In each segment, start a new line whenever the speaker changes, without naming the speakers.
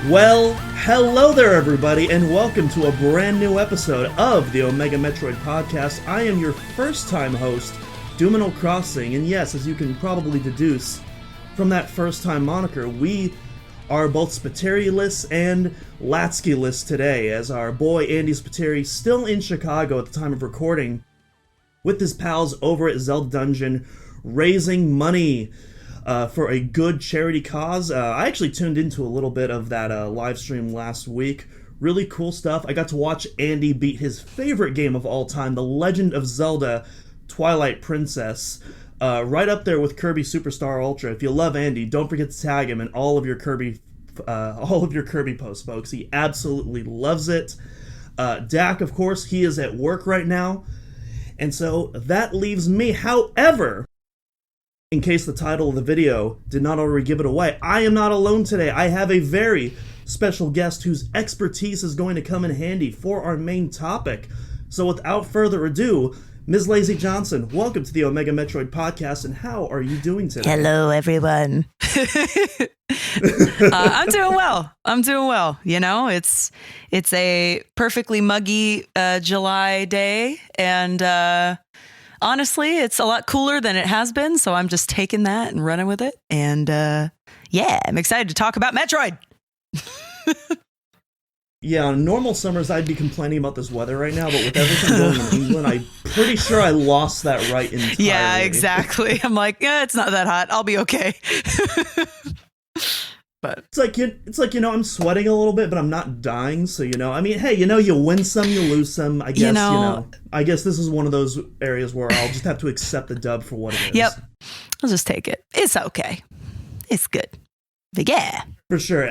Well, hello there everybody, and welcome to a brand new episode of the Omega Metroid podcast. I am your first time host, Doom and Crossing, and yes, as you can probably deduce from that first time moniker, we are both Spateri-less and Latsky-less today, as our boy Andy Spateri, still in Chicago at the time of recording, with his pals over at Zelda Dungeon, raising money for a good charity cause. I actually tuned into a little bit of that live stream last week. Really cool stuff. I got to watch Andy beat his favorite game of all time, The Legend of Zelda Twilight Princess, right up there with Kirby Superstar Ultra. If you love Andy, don't forget to tag him in all of your Kirby posts, folks. He absolutely loves it. Dak, of course, he is at work right now, and so that leaves me. However, in case the title of the video did not already give it away, I am not alone today. I have a very special guest whose expertise is going to come in handy for our main topic. So without further ado, Ms. Lacey Johnson, welcome to the Omega Metroid podcast, and how are you doing today?
Hello, everyone. I'm doing well. You know, it's a perfectly muggy July day, and honestly, it's a lot cooler than it has been, so I'm just taking that and running with it. And yeah, I'm excited to talk about Metroid.
Yeah, on normal summers, I'd be complaining about this weather right now, but with everything going in England, I'm pretty sure I lost that right entirely.
Yeah, exactly. I'm like, yeah, it's not that hot. I'll be okay. But
it's like I'm sweating a little bit, but I'm not dying. So I mean, hey, you win some, you lose some. I guess I guess this is one of those areas where I'll just have to accept the dub for what it is.
Yep, I'll just take it. It's okay. It's good. But yeah,
for sure.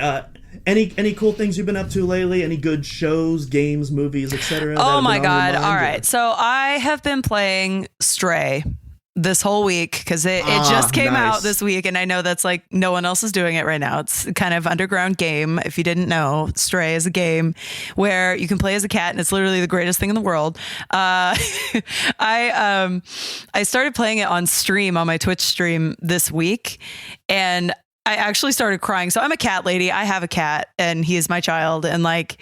Any cool things you've been up to lately? Any good shows, games, movies, etc.?
Oh my god! All right, so I have been playing Stray this whole week because it just came out this week, and I know that's like no one else is doing it right now. It's kind of underground game. If you didn't know, Stray is a game where you can play as a cat, and it's literally the greatest thing in the world. I started playing it on stream, on my Twitch stream this week, and I actually started crying. So I'm a cat lady. I have a cat, and he is my child, and like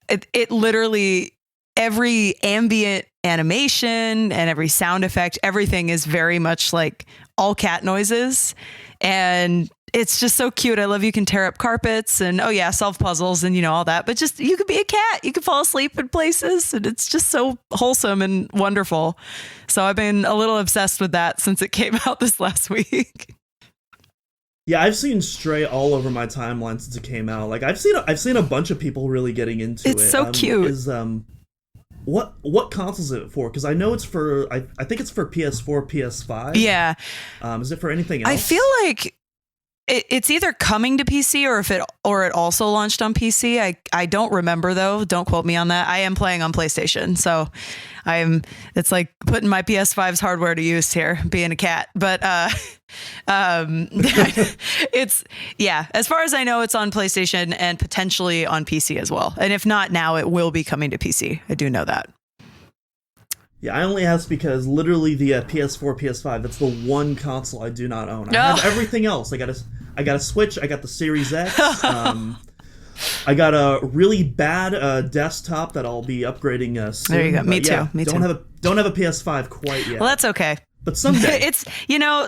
it literally, every ambient animation and every sound effect, everything is very much like all cat noises, and it's just so cute. I love you can tear up carpets and solve puzzles and all that, but just you could be a cat, you could fall asleep in places, and it's just so wholesome and wonderful. So I've been a little obsessed with that since it came out this last week.
Yeah, I've seen Stray all over my timeline since it came out. Like I've seen a bunch of people really getting into it.
It's so cute.
What console is it for? Because I know it's for I think it's for PS4, PS5.
Yeah.
Is it for anything else?
I feel like it's either coming to PC or it also launched on PC. I don't remember though. Don't quote me on that. I am playing on PlayStation, so it's like putting my PS5's hardware to use here, being a cat. But it's as far as I know, it's on PlayStation and potentially on PC as well. And if not now, it will be coming to PC. I do know that.
Yeah, I only asked because literally the PS4, PS5, that's the one console I do not own. I have everything else. I got a Switch, I got the Series X, I got a really bad desktop that I'll be upgrading soon. There
you go. Me too.
Don't have a PS5 quite yet.
Well, that's okay.
But someday.
It's,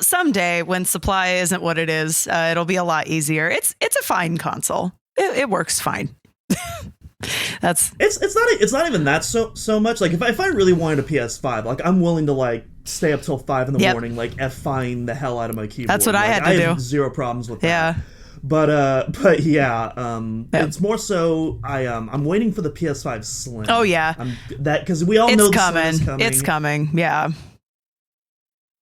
someday when supply isn't what it is, it'll be a lot easier. It's a fine console. It works fine.
It's not even that so much. Like if I really wanted a PS5, like I'm willing to like stay up till 5 in the morning, like F5 the hell out of my keyboard.
That's what I had to do.
I have zero problems with that.
Yeah.
But it's more so I'm waiting for the PS5 Slim.
Oh yeah.
Because we all know the Slim is coming.
It's coming. Yeah.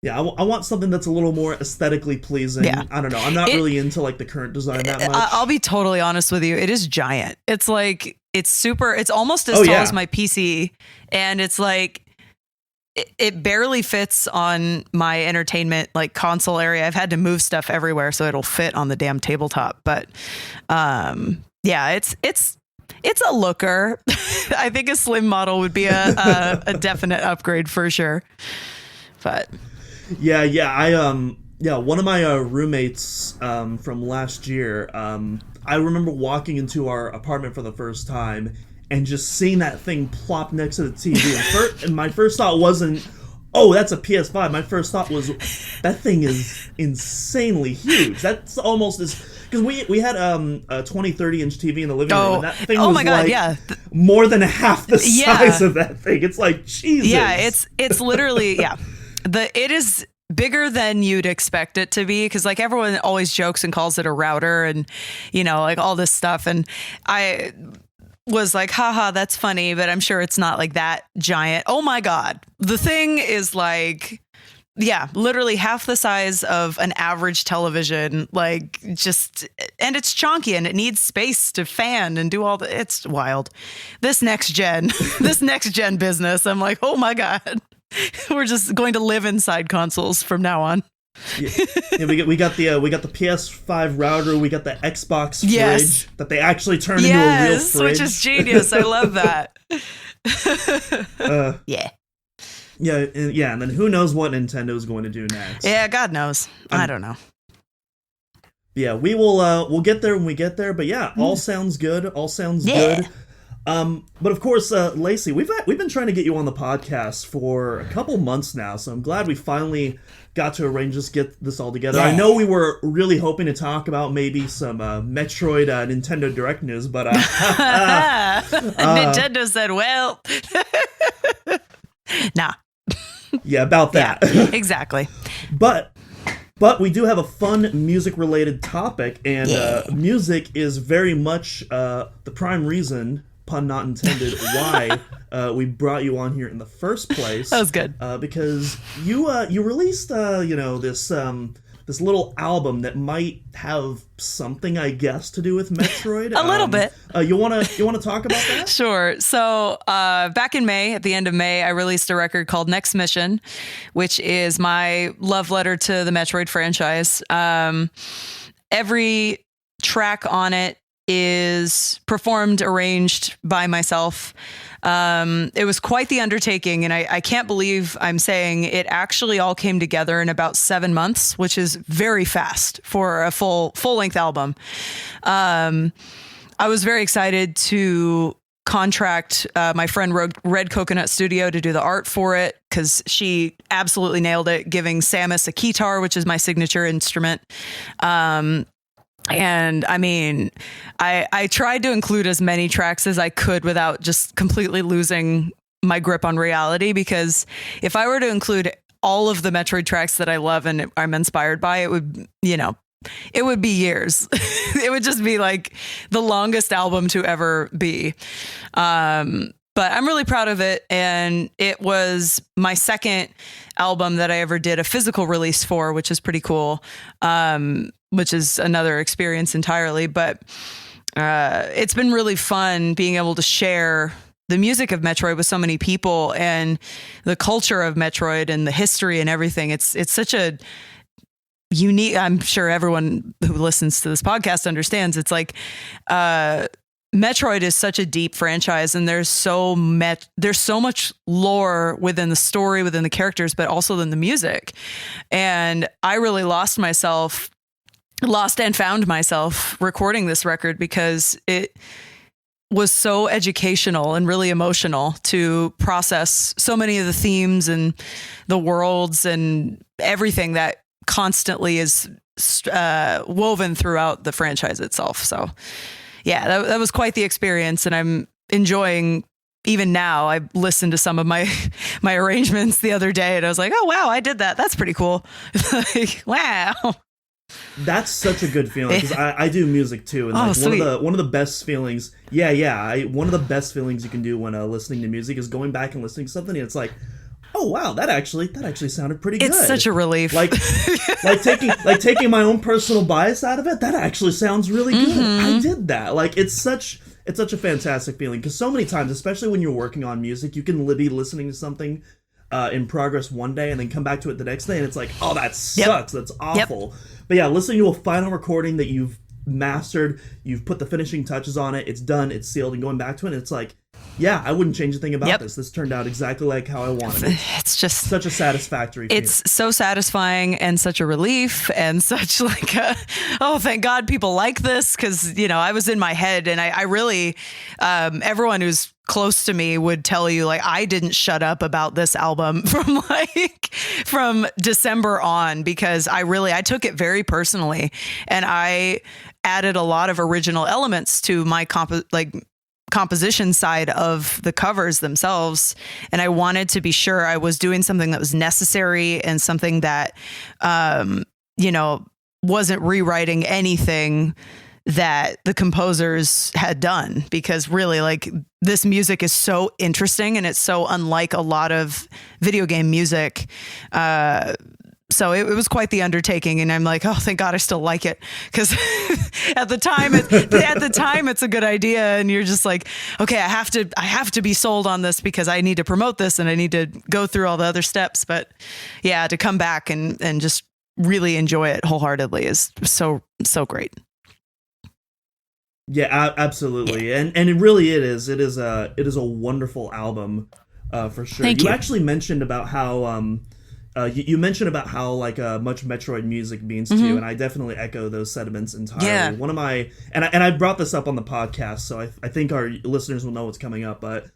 Yeah, I want something that's a little more aesthetically pleasing. Yeah. I don't know. I'm not really into like the current design that much.
I'll be totally honest with you. It is giant. It's like it's almost as tall as my PC, and it's like it barely fits on my entertainment like console area. I've had to move stuff everywhere so it'll fit on the damn tabletop. But it's a looker. I think a slim model would be a definite upgrade for sure. But
yeah, Yeah, one of my roommates from last year, I remember walking into our apartment for the first time and just seeing that thing plop next to the TV. And my first thought wasn't, oh, that's a PS5. My first thought was, that thing is insanely huge. That's almost as... Because we had a 20, 30-inch TV in the living room, and that thing was
my God,
like
yeah.
more than half the size of that thing. It's like, Jesus.
Yeah, it's literally, yeah. It is bigger than you'd expect it to be, because like everyone always jokes and calls it a router and, you know, like all this stuff. And I was like, haha, that's funny, but I'm sure it's not like that giant. Oh my God. The thing is like, yeah, literally half the size of an average television, like just, and it's chonky and it needs space to fan and do all the, it's wild. This next gen business, I'm like, oh my God. We're just going to live inside consoles from now on.
Yeah, we got the PS5 router. We got the Xbox fridge that they actually turned into a real fridge,
which is genius. I love that.
Yeah, and then who knows what Nintendo's going to do next?
Yeah, God knows. I don't know.
Yeah, we will. We'll get there when we get there. But yeah, all sounds good. All sounds good. But of course, Lacey, we've been trying to get you on the podcast for a couple months now, so I'm glad we finally got to arrange this, get this all together. Yeah. I know we were really hoping to talk about maybe some Metroid Nintendo Direct news, but
Nintendo said, well, nah.
Yeah, about that.
Yeah, exactly.
But we do have a fun music-related topic, and music is very much the prime reason, pun not intended, why we brought you on here in the first place.
That was good.
Because you released this little album that might have something, I guess, to do with Metroid.
A little bit.
You wanna talk about that?
Sure. So back in May, at the end of May, I released a record called Next Mission, which is my love letter to the Metroid franchise. Every track on it is performed, arranged by myself. It was quite the undertaking, and I can't believe I'm saying it actually all came together in about 7 months, which is very fast for a full-length album. I was very excited to contract my friend Red Coconut Studio to do the art for it, because she absolutely nailed it, giving Samus a keytar, which is my signature instrument. And I mean, I tried to include as many tracks as I could without just completely losing my grip on reality, because if I were to include all of the Metroid tracks that I love and I'm inspired by, it would be years. It would just be like the longest album to ever be. But I'm really proud of it. And it was my second album that I ever did a physical release for, which is pretty cool. Which is another experience entirely. But it's been really fun being able to share the music of Metroid with so many people, and the culture of Metroid and the history and everything. It's such a unique, I'm sure everyone who listens to this podcast understands, it's like Metroid is such a deep franchise, and there's so much lore within the story, within the characters, but also in the music. And I really lost and found myself recording this record, because it was so educational and really emotional to process so many of the themes and the worlds and everything that constantly is woven throughout the franchise itself. So yeah, that was quite the experience, and I'm enjoying. Even now, I listened to some of my arrangements the other day, and I was like, "Oh wow, I did that. That's pretty cool." Like, wow.
That's such a good feeling, because I do music too, and like one of the best feelings. One of the best feelings you can do when listening to music is going back and listening to something, and it's like, oh wow, that actually sounded pretty good.
It's such a relief.
Like taking my own personal bias out of it. That actually sounds really good. I did that. Like it's such a fantastic feeling, because so many times, especially when you're working on music, you can be listening to something in progress one day and then come back to it the next day, and it's like, oh, that sucks. That's awful. Yep. But yeah, listening to a final recording that you've mastered, you've put the finishing touches on it, it's done, it's sealed, and going back to it, and it's like, Yeah, I wouldn't change a thing about
Yep.
this. This turned out exactly like how I wanted it.
It's just
Such a satisfactory feeling.
it's so satisfying and such a relief and such like oh, thank God people like this, because I was in my head, and I really everyone who's close to me would tell you, like, I didn't shut up about this album from December on, because I took it very personally, and I added a lot of original elements to my composition side of the covers themselves, and I wanted to be sure I was doing something that was necessary and something that wasn't rewriting anything that the composers had done, because really, like, this music is so interesting and it's so unlike a lot of video game music. So it was quite the undertaking, and I'm like, oh, thank God I still like it, because at the time it's a good idea, and you're just like, okay, I have to be sold on this because I need to promote this and I need to go through all the other steps. But yeah, to come back and just really enjoy it wholeheartedly is so great.
Yeah, absolutely, yeah. And it really is a wonderful album, for sure.
Thank you.
You actually mentioned about how you mentioned about how much Metroid music means to you, and I definitely echo those sentiments entirely.
Yeah.
One of my and I brought this up on the podcast, so I think our listeners will know what's coming up. But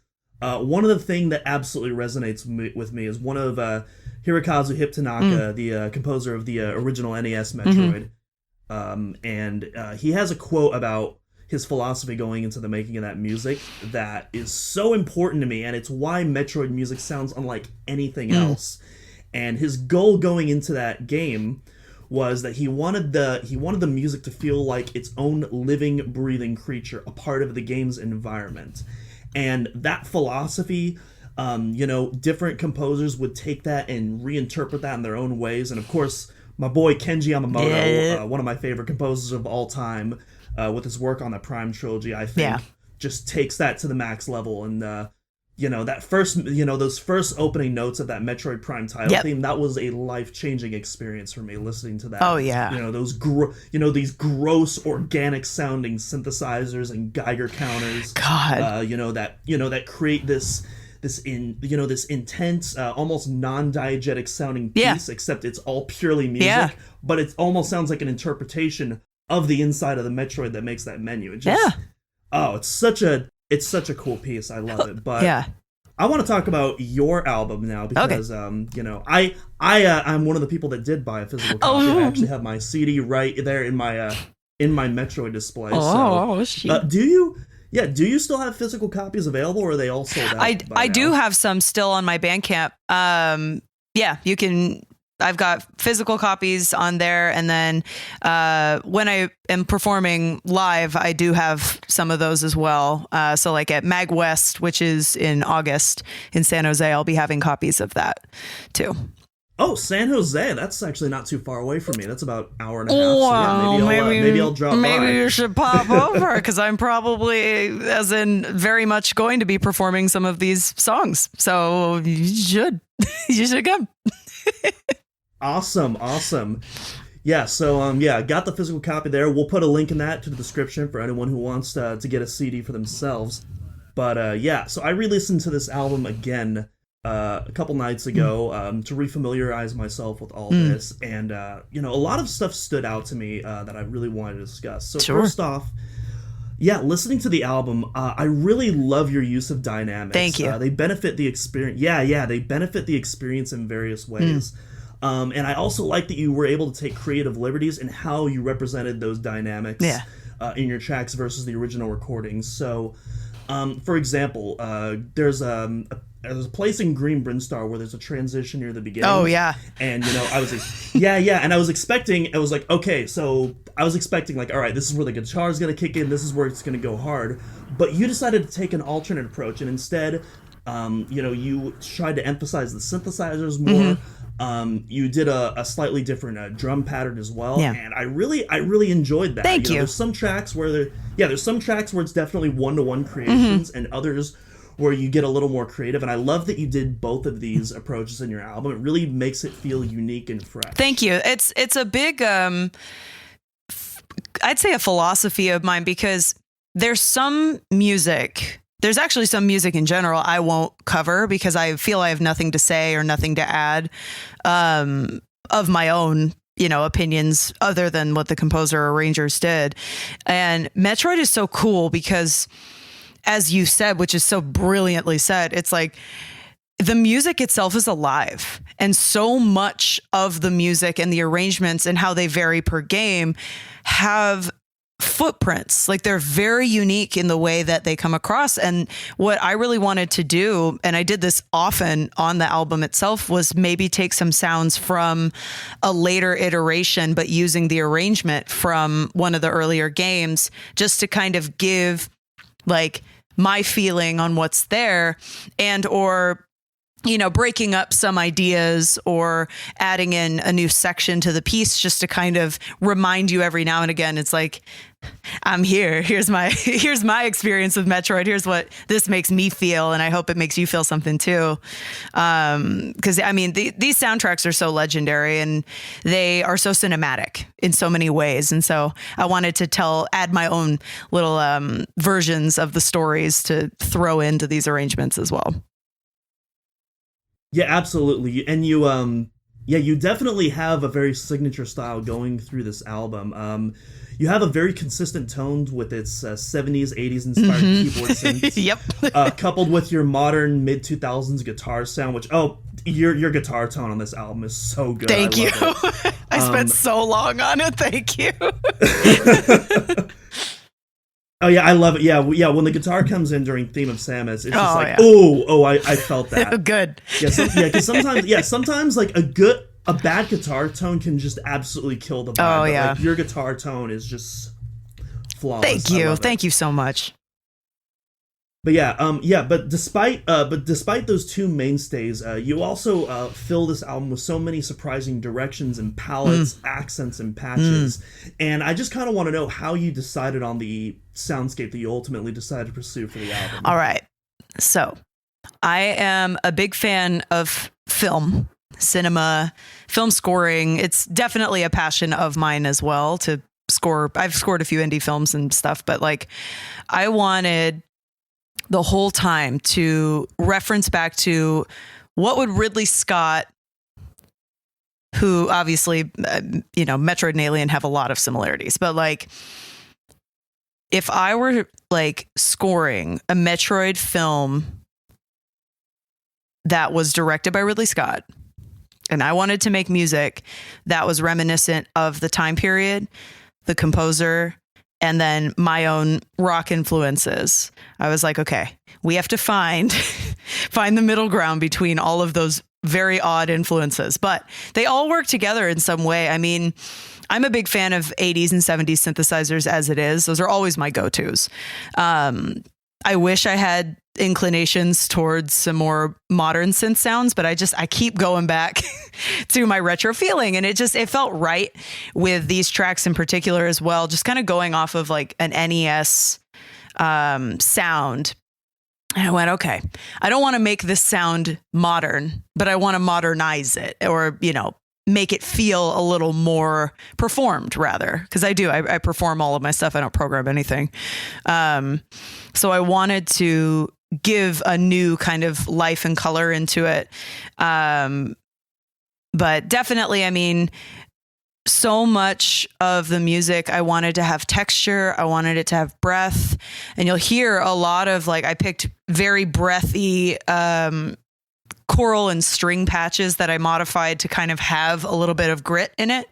one of the things that absolutely resonates with me is one of Hirokazu Hip Tanaka, the composer of the original NES Metroid, and he has a quote about his philosophy going into the making of that music that is so important to me, and it's why Metroid music sounds unlike anything else. And his goal going into that game was that he wanted the music to feel like its own living, breathing creature, a part of the game's environment. And that philosophy, different composers would take that and reinterpret that in their own ways. And of course, my boy Kenji Yamamoto, one of my favorite composers of all time, with his work on the Prime trilogy, I think just takes that to the max level. And that first, those first opening notes of that Metroid Prime title theme, that was a life-changing experience for me, listening to that.
Oh yeah.
These gross organic sounding synthesizers and Geiger counters.
God.
That create this intense, almost non-diegetic sounding piece, except it's all purely music, but it almost sounds like an interpretation of the inside of the Metroid that makes that menu. It just, it's such a cool piece. I love it. But I want to talk about your album now, because I'm one of the people that did buy a physical copy. I actually have my CD right there in my Metroid display. Do you still have physical copies available, or are they all sold out?
I do have some still on my Bandcamp. You can. I've got physical copies on there, and then when I am performing live, I do have some of those as well. So like at Mag West, which is in August in San Jose, I'll be having copies of that too.
Oh, San Jose, that's actually not too far away from me. That's about an hour and a half. So maybe I'll drop by.
Maybe you should pop over, because I'm probably, as in very much, going to be performing some of these songs. So you should come.
Awesome. Yeah, so got the physical copy there. We'll put a link in that to the description for anyone who wants to get a CD for themselves. But so I re-listened to this album again a couple nights ago to refamiliarize myself with all this, and a lot of stuff stood out to me that I really wanted to discuss. So first off, listening to the album, I really love your use of dynamics.
Thank you.
They benefit the experience. They benefit the experience in various ways. And I also like that you were able to take creative liberties in how you represented those dynamics in your tracks versus the original recordings. So, for example, there's a place in Green Brinstar where there's a transition near the beginning.
Oh, yeah.
And, I was and I was expecting, all right, this is where the guitar's going to kick in, this is where it's going to go hard. But you decided to take an alternate approach, and instead, you tried to emphasize the synthesizers more. You did a slightly different drum pattern as well, and I really enjoyed that.
Thank you.
There's some tracks where there's some tracks where it's definitely one-to-one creations, and others where you get a little more creative. And I love that you did both of these approaches in your album. It really makes it feel unique and fresh.
Thank you. It's a big, I'd say a philosophy of mine, because there's some music there's actually some music in general I won't cover because I feel I have nothing to say or nothing to add of my own, opinions other than what the composer or arrangers did. And Metroid is so cool because, as you said, which is so brilliantly said, it's like the music itself is alive, and so much of the music and the arrangements and how they vary per game have footprints. Like, they're very unique in the way that they come across. And what I really wanted to do, and I did this often on the album itself, was maybe take some sounds from a later iteration, but using the arrangement from one of the earlier games, just to kind of give like my feeling on what's there, and or breaking up some ideas or adding in a new section to the piece, just to kind of remind you every now and again. It's like, I'm here. Here's my experience with Metroid. Here's what this makes me feel. And I hope it makes you feel something too. Cause these soundtracks are so legendary and they are so cinematic in so many ways. And so I wanted to add my own little, versions of the stories to throw into these arrangements as well.
Yeah, absolutely. And you definitely have a very signature style going through this album. You have a very consistent tone with its 70s, 80s inspired keyboard synths.
Yep.
Coupled with your modern mid 2000s guitar sound, which your guitar tone on this album is so good.
Thank you. I spent so long on it. Thank you.
Oh yeah, I love it. Yeah. When the guitar comes in during Theme of Samus, it's just like, I felt that.
Good.
Because sometimes like a bad guitar tone can just absolutely kill the vibe.
Oh yeah,
like, your guitar tone is just flawless.
Thank you so much.
But but despite those two mainstays, you also fill this album with so many surprising directions and palettes, accents, and patches. And I just kind of want to know how you decided on the soundscape that you ultimately decided to pursue for the album.
All right, so I am a big fan of cinema, film scoring. It's definitely a passion of mine as well to score. I've scored a few indie films and stuff, but like, I wanted the whole time to reference back to what would Ridley Scott, who obviously, Metroid and Alien have a lot of similarities, but like, if I were like scoring a Metroid film that was directed by Ridley Scott, and I wanted to make music that was reminiscent of the time period, the composer, and then my own rock influences, I was like, okay, we have to find the middle ground between all of those very odd influences, but they all work together in some way. I mean, I'm a big fan of 80s and 70s synthesizers as it is. Those are always my go-tos. I wish I had inclinations towards some more modern synth sounds, but I keep going back to my retro feeling, and it felt right with these tracks in particular as well, just kind of going off of like an NES sound. And I went, okay, I don't want to make this sound modern, but I want to modernize it, or make it feel a little more performed, rather, because I perform all of my stuff. I don't program anything. So I wanted to give a new kind of life and color into it. But definitely, I mean, so much of the music, I wanted to have texture. I wanted it to have breath. And you'll hear a lot of I picked very breathy, choral and string patches that I modified to kind of have a little bit of grit in it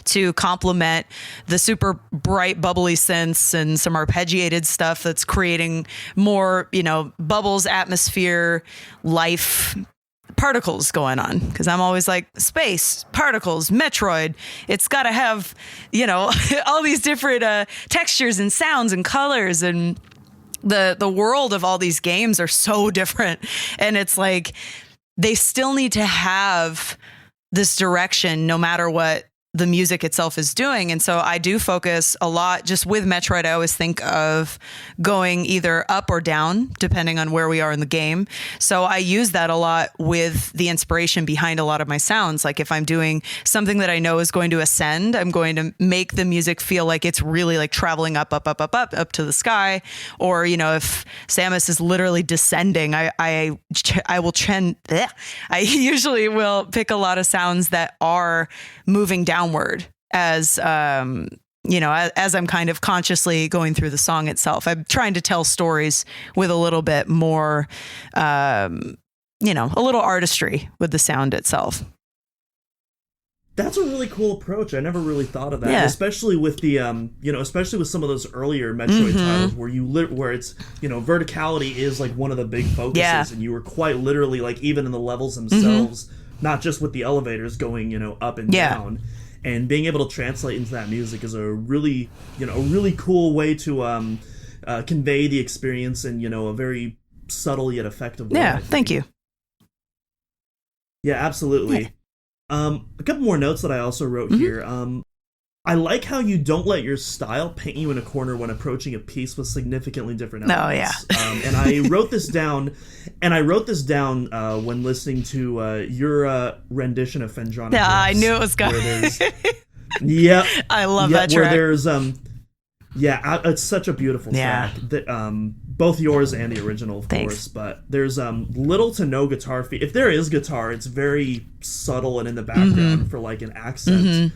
to complement the super bright, bubbly synths and some arpeggiated stuff that's creating more, bubbles, atmosphere, life, particles going on. Because I'm always like, space, particles, Metroid. It's got to have, all these different textures and sounds and colors, and the world of all these games are so different. And it's like, they still need to have this direction no matter what the music itself is doing. And so I do focus a lot just with Metroid. I always think of going either up or down, depending on where we are in the game. So I use that a lot with the inspiration behind a lot of my sounds. Like if I'm doing something that I know is going to ascend, I'm going to make the music feel like it's really like traveling up to the sky. Or, you know, if Samus is literally descending, I usually will pick a lot of sounds that are moving downward as you know, as I'm kind of consciously going through the song itself. I'm trying to tell stories with a little bit more you know, a little artistry with the sound itself.
That's a really cool approach. I never really thought of that,
yeah.
Especially with the, you know, especially with some of those earlier Metroid titles where where it's, you know, verticality is like one of the big focuses, and you were quite literally like even in the levels themselves, not just with the elevators going, you know, up and down, and being able to translate into that music is a really, you know, a really cool way to convey the experience in, you know, a very subtle yet effective way.
Yeah, thank you.
Yeah, absolutely. Yeah. A couple more notes that I also wrote here. I like how you don't let your style paint you in a corner when approaching a piece with significantly different elements.
Oh, yeah.
And I wrote this down, when listening to your rendition of Fendrana.
Yeah, I knew it was coming.
Yep.
I love that track.
Where there's, it's such a beautiful track. That, both yours and the original, of course, but there's little to no guitar if there is guitar, it's very subtle and in the background for like an accent.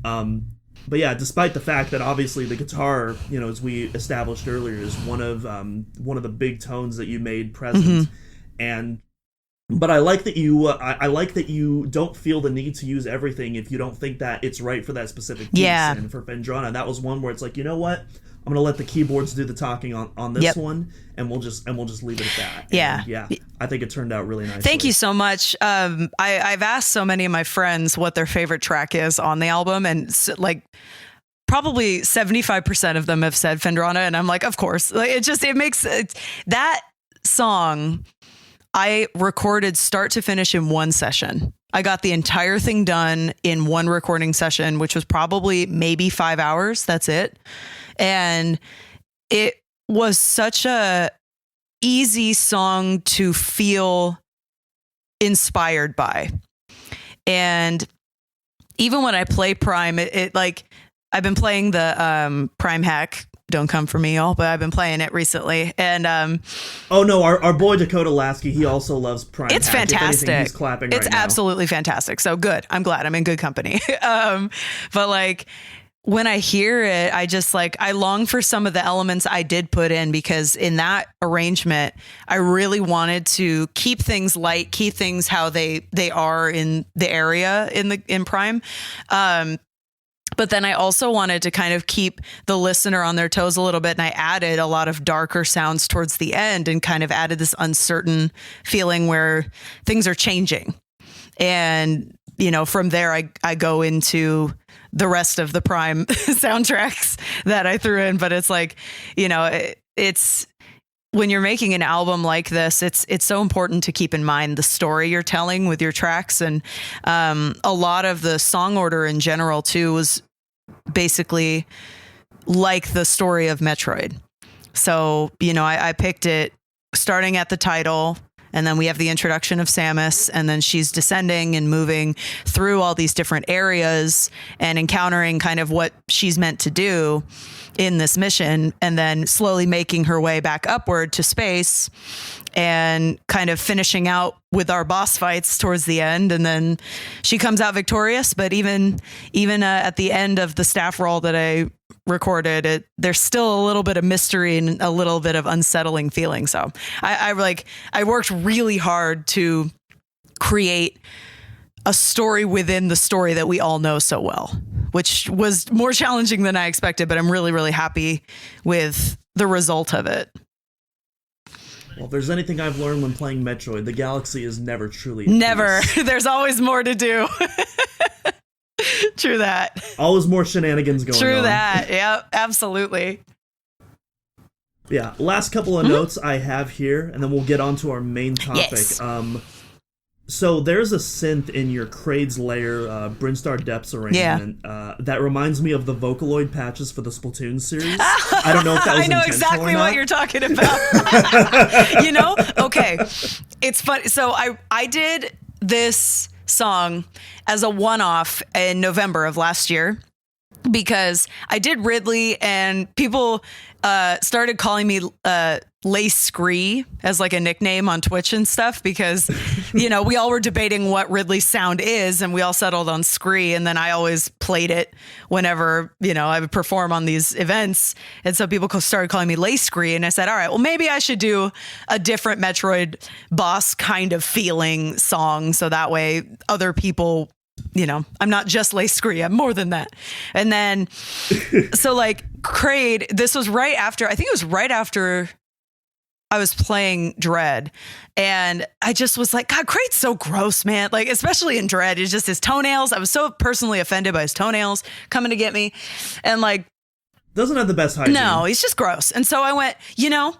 But yeah, despite the fact that obviously the guitar, you know, as we established earlier, is one of the big tones that you made present, but I like that you I like that you don't feel the need to use everything if you don't think that it's right for that specific piece.
Yeah.
And for Fendrana, that was one where it's like, you know what? I'm gonna let the keyboards do the talking on this one, and we'll just leave it at that.
Yeah,
and yeah. I think it turned out really nicely.
Thank you so much. I've asked so many of my friends what their favorite track is on the album, and like probably 75% of them have said Fendrana, and I'm like, of course. Like it makes that song. I recorded start to finish in one session. I got the entire thing done in one recording session, which was probably maybe 5 hours. That's it. And it was such a easy song to feel inspired by. And even when I play Prime, it like, I've been playing the Prime hack. Don't come for me, y'all, but I've been playing it recently. And
oh no, our boy Dakota Lasky, he also loves Prime.
It's
hack.
fantastic.
Anything, he's clapping
it's
right now.
Absolutely fantastic. So good. I'm glad I'm in good company. But like when I hear it, I just like, I long for some of the elements I did put in, because in that arrangement, I really wanted to keep things light, keep things how they are in the area in Prime. But then I also wanted to kind of keep the listener on their toes a little bit. And I added a lot of darker sounds towards the end and kind of added this uncertain feeling where things are changing. And, you know, from there, I go into the rest of the Prime soundtracks that I threw in. But it's like, you know, it's when you're making an album like this, it's so important to keep in mind the story you're telling with your tracks. And a lot of the song order in general, too, was basically like the story of Metroid. So, you know, I picked it starting at the title, and then we have the introduction of Samus, and then she's descending and moving through all these different areas and encountering kind of what she's meant to do in this mission, and then slowly making her way back upward to space and kind of finishing out with our boss fights towards the end. And then she comes out victorious. But even at the end of the staff roll that I recorded, there's still a little bit of mystery and a little bit of unsettling feeling. So I worked really hard to create a story within the story that we all know so well, which was more challenging than I expected, but I'm really, really happy with the result of it.
Well, if there's anything I've learned when playing Metroid, the galaxy is never truly
never. There's always more to do. True that.
Always more shenanigans going on.
True that. Yeah, absolutely.
Yeah. Last couple of notes I have here, and then we'll get on to our main topic.
Yes.
So there's a synth in your Kraid's Lair Brinstar Depths arrangement that reminds me of the Vocaloid patches for the Splatoon series. I don't know if that was
I know exactly what you're talking about. You know? Okay. It's funny. So I did this song as a one-off in November of last year because I did Ridley and people started calling me Lacey as like a nickname on Twitch and stuff because, you know, we all were debating what Ridley's sound is and we all settled on Scree. And then I always played it whenever, you know, I would perform on these events. And so people started calling me Lacey. And I said, all right, well, maybe I should do a different Metroid boss kind of feeling song. So that way other people, you know, I'm not just Lacey, I'm more than that. And then, so like Kraid, this was right after, I think it was right after I was playing Dread, and I just was like, God, Kraid's so gross, man. Like, especially in Dread, it's just his toenails. I was so personally offended by his toenails coming to get me. And like,
doesn't have the best hygiene.
No, he's just gross. And so I went, you know,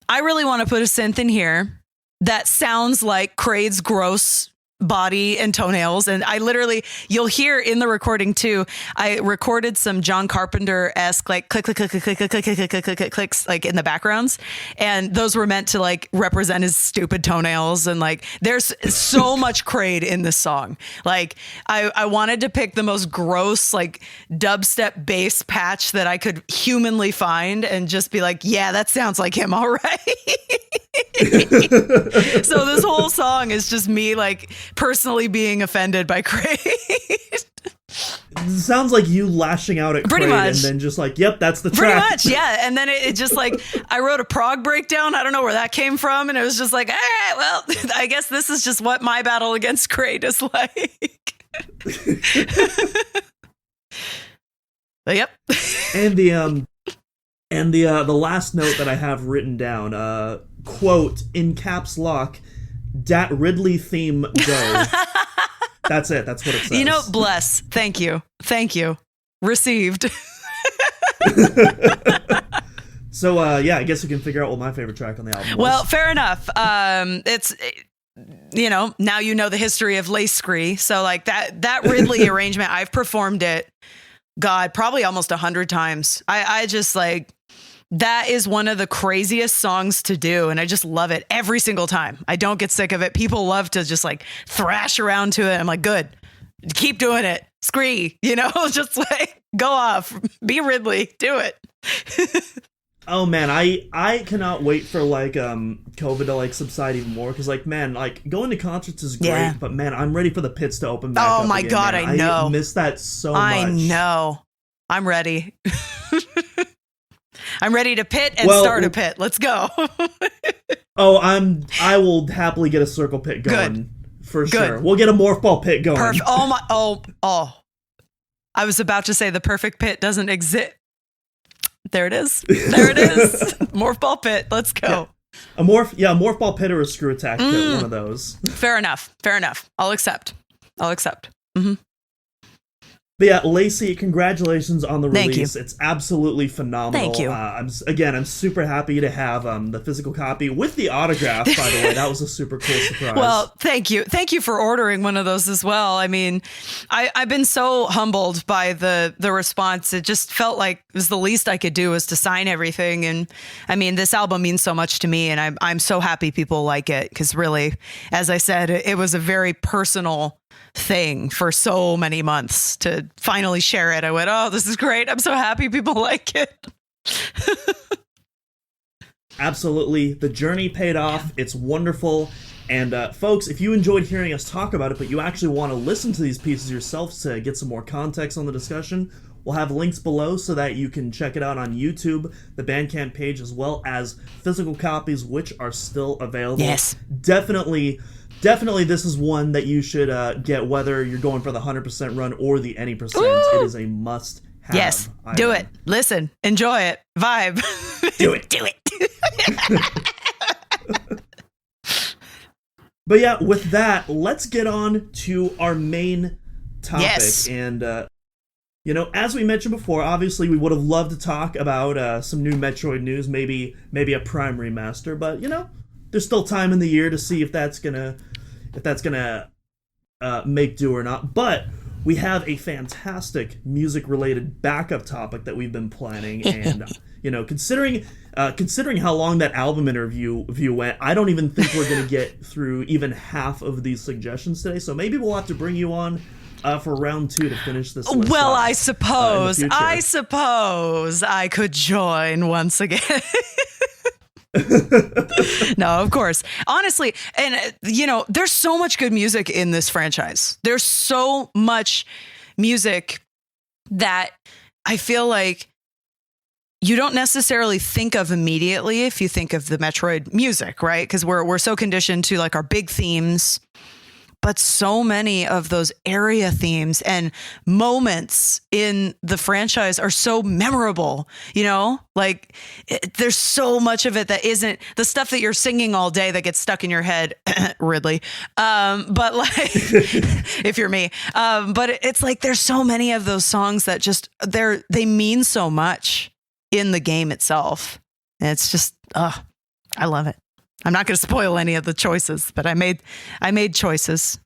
I really want to put a synth in here that sounds like Kraid's gross body and toenails. And I literally, you'll hear in the recording too, I recorded some John Carpenter-esque like click, click, click, click, click, click, click, click, click, click, click, clicks like in the backgrounds. And those were meant to like represent his stupid toenails. And like, there's so much Kraid in this song. Like I wanted to pick the most gross, like dubstep bass patch that I could humanly find and just be like, yeah, that sounds like him. All right. So this whole song is just me like personally being offended by Kraid.
It sounds like you lashing out at
Pretty
Kraid
much.
and then just like, yep, that's the
Pretty
track.
much, yeah. And then it just like, I wrote a prog breakdown. I don't know where that came from. And it was just like, all right, well, I guess this is just what my battle against Kraid is like. But, yep.
And the last note that I have written down, quote, in caps lock, "Dat Ridley theme go." That's it. That's what it says.
You know, bless. Thank you. Thank you. Received.
So, yeah, I guess we can figure out what my favorite track on the album was.
Well, fair enough. It's, you know, now you know the history of Lacey. So like that Ridley arrangement, I've performed it, God, probably almost 100 times. I just like, that is one of the craziest songs to do. And I just love it every single time. I don't get sick of it. People love to just like thrash around to it. I'm like, good, keep doing it. Scree, you know, just like go off, be Ridley, do it.
Oh man, I cannot wait for like COVID to like subside even more because like man, like going to concerts is great, but man, I'm ready for the pits to open back up.
Oh my
again,
God,
man.
I know.
I miss that so much.
I know. I'm ready. I'm ready to pit and start a pit. Let's go.
I will happily get a circle pit going for sure. We'll get a morph ball pit going.
Perfect. Oh. I was about to say the perfect pit doesn't exist. There it is. There it is. Morph ball pit. Let's go.
Yeah. A morph ball pit or a screw attack pit, one of those.
Fair enough. I'll accept. Mm-hmm.
But yeah, Lacey, congratulations on the release.
Thank you.
It's absolutely phenomenal.
Thank you.
I'm super happy to have the physical copy with the autograph, by the way. That was a super cool surprise.
Well, thank you. Thank you for ordering one of those as well. I mean, I've been so humbled by the response. It just felt like it was the least I could do was to sign everything. And I mean, this album means so much to me, and I'm so happy people like it because really, as I said, it was a very personal thing for so many months to finally share it. I went, oh, this is great. I'm so happy people like it.
Absolutely. The journey paid off. It's wonderful. And folks, if you enjoyed hearing us talk about it, but you actually want to listen to these pieces yourself to get some more context on the discussion, we'll have links below so that you can check it out on YouTube, the Bandcamp page, as well as physical copies, which are still available.
Yes.
Definitely, this is one that you should get, whether you're going for the 100% run or the any percent.
Ooh!
It is a must-have.
Yes,
item.
do it. Listen, enjoy it. Vibe.
Do it.
Do it.
But yeah, with that, let's get on to our main topic.
Yes.
And, as we mentioned before, obviously we would have loved to talk about some new Metroid news, maybe a Prime remaster, but, there's still time in the year to see if that's gonna if that's gonna make do or not. But we have a fantastic music-related backup topic that we've been planning, and considering how long that album interview went, I don't even think we're gonna get through even half of these suggestions today. So maybe we'll have to bring you on for round 2 to finish this list.
Well, I suppose I could join once again. No, of course. Honestly, and there's so much good music in this franchise. There's so much music that I feel like you don't necessarily think of immediately if you think of the Metroid music, right? Because we're so conditioned to like our big themes. But so many of those area themes and moments in the franchise are so memorable, like there's so much of it that isn't the stuff that you're singing all day that gets stuck in your head, Ridley. But like, if you're me, but it's like, there's so many of those songs that just, they mean so much in the game itself. And it's just, I love it. I'm not going to spoil any of the choices, but I made choices.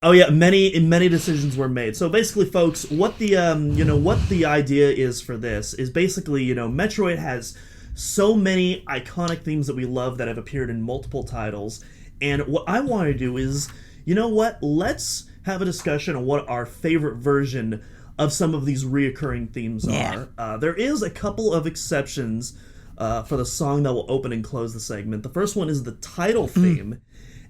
Oh yeah, many decisions were made. So basically, folks, what the idea is for this is basically, Metroid has so many iconic themes that we love that have appeared in multiple titles, and what I want to do is, let's have a discussion on what our favorite version of some of these reoccurring themes are. There is a couple of exceptions for the song that will open and close the segment. The first one is the title theme,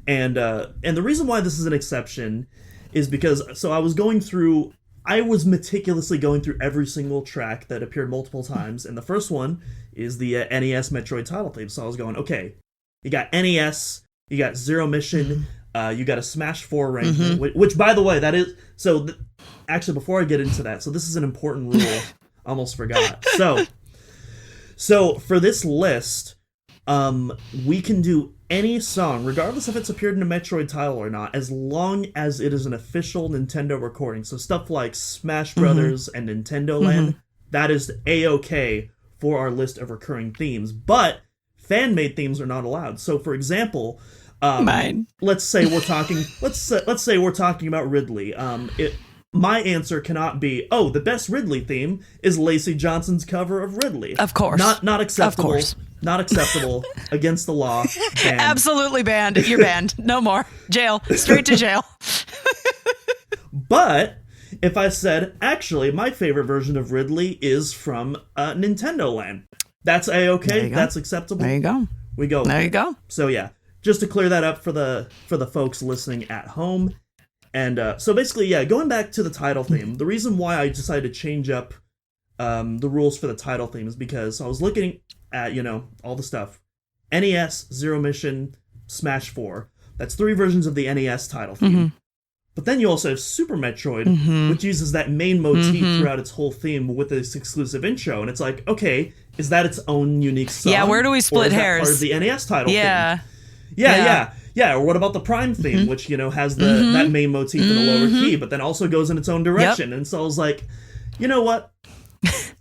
and the reason why this is an exception is because I was meticulously going through every single track that appeared multiple times, and the first one is the NES Metroid title theme. So I was going, okay, you got NES, you got Zero Mission, you got a Smash 4 arrangement, which by the way, that is actually before I get into that, so this is an important rule. Almost forgot. So for this list, we can do any song, regardless if it's appeared in a Metroid title or not, as long as it is an official Nintendo recording. So stuff like Smash Brothers and Nintendo Land, that is A-OK for our list of recurring themes. But fan-made themes are not allowed. So for example, let's say we're talking about Ridley. My answer cannot be, the best Ridley theme is Lacey Johnson's cover of Ridley.
Of course.
Not acceptable. Of course. Not acceptable. Against the law. Banned.
Absolutely banned. You're banned. No more. Jail. Straight to jail.
But if I said, actually, my favorite version of Ridley is from Nintendo Land, that's A-OK. That's acceptable.
There you go.
We go.
There you go.
So yeah, just to clear that up for the folks listening at home. And so basically, going back to the title theme, the reason why I decided to change up the rules for the title theme is because I was looking at, all the stuff. NES, Zero Mission, Smash 4. That's 3 versions of the NES title theme. But then you also have Super Metroid, which uses that main motif throughout its whole theme with this exclusive intro. And it's like, okay, is that its own unique song?
Yeah, where do we split hairs?
Part of the NES title theme? Yeah, or what about the Prime theme, which, has that main motif in a lower key, but then also goes in its own direction. And so I was like, you know what?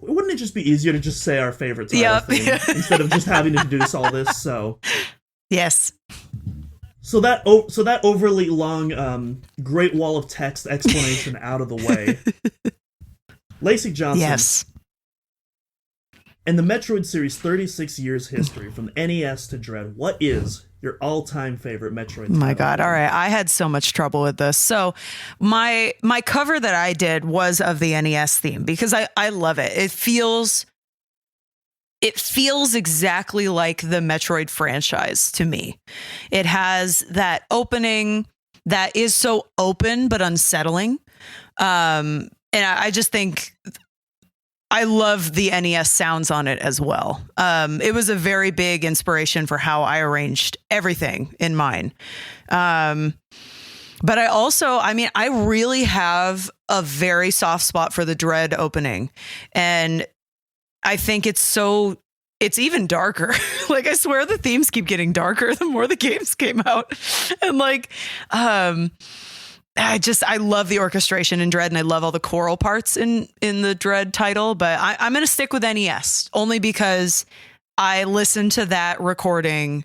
Wouldn't it just be easier to just say our favorite title theme instead of just having to deduce all this? So
yes.
So that overly long Great Wall of Text explanation out of the way. Lacey Johnson.
Yes.
In the Metroid series' 36 years history, from NES to Dread, what is your all-time favorite Metroid title?
My God. All right. I had so much trouble with this. So my cover that I did was of the NES theme because I love it. It feels exactly like the Metroid franchise to me. It has that opening that is so open but unsettling. And I just think I love the NES sounds on it as well. It was a very big inspiration for how I arranged everything in mine. But I really have a very soft spot for the Dread opening. And I think it's even darker. Like, I swear the themes keep getting darker the more the games came out. And I love the orchestration in Dread, and I love all the choral parts in the Dread title, but I'm going to stick with NES only because I listened to that recording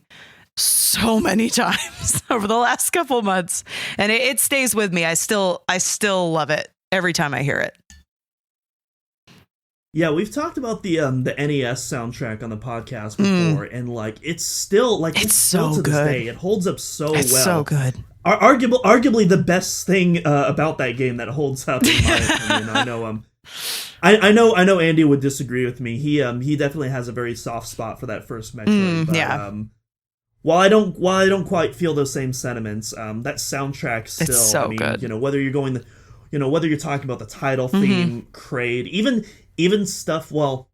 so many times over the last couple months, and it stays with me. I still love it every time I hear it.
Yeah, we've talked about the NES soundtrack on the podcast before, and like it's still like it's
so
still to
good.
this day. It holds up so
It's
well.
so good.
Arguably the best thing about that game that holds up, in my opinion. I know Andy would disagree with me. He definitely has a very soft spot for that first Metroid. But, while I don't quite feel those same sentiments, that soundtrack still.
It's so good.
You know, whether you're talking about the title theme, Kraid, even stuff. Well,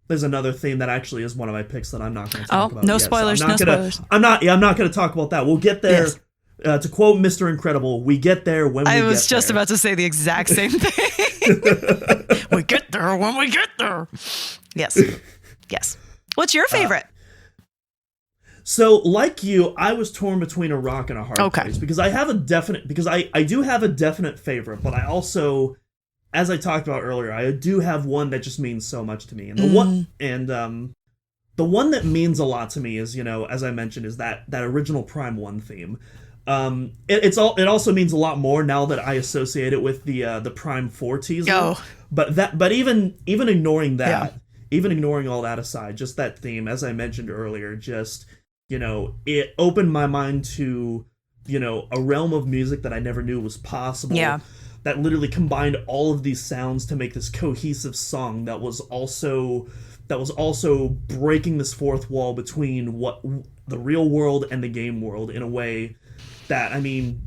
there's another theme that actually is one of my picks that I'm not going to talk about.
No
yet,
spoilers.
So
No spoilers.
I'm not going to talk about that. We'll get there. Yes. To quote Mr. Incredible, we get there when we get there.
I was just about to say the exact same thing. We get there when we get there. Yes. Yes. What's your favorite?
So, like you, I was torn between a rock and a hard place because I do have a definite favorite, but I also, as I talked about earlier, I do have one that just means so much to me. And the one that means a lot to me is, you know, as I mentioned, is that original Prime 1 theme. It also means a lot more now that I associate it with the Prime 4 teaser.
Oh.
But even ignoring that, even ignoring all that aside, just that theme, as I mentioned earlier, just, you know, it opened my mind to, you know, a realm of music that I never knew was possible.
Yeah.
That literally combined all of these sounds to make this cohesive song that was also breaking this fourth wall between what the real world and the game world in a way that, I mean,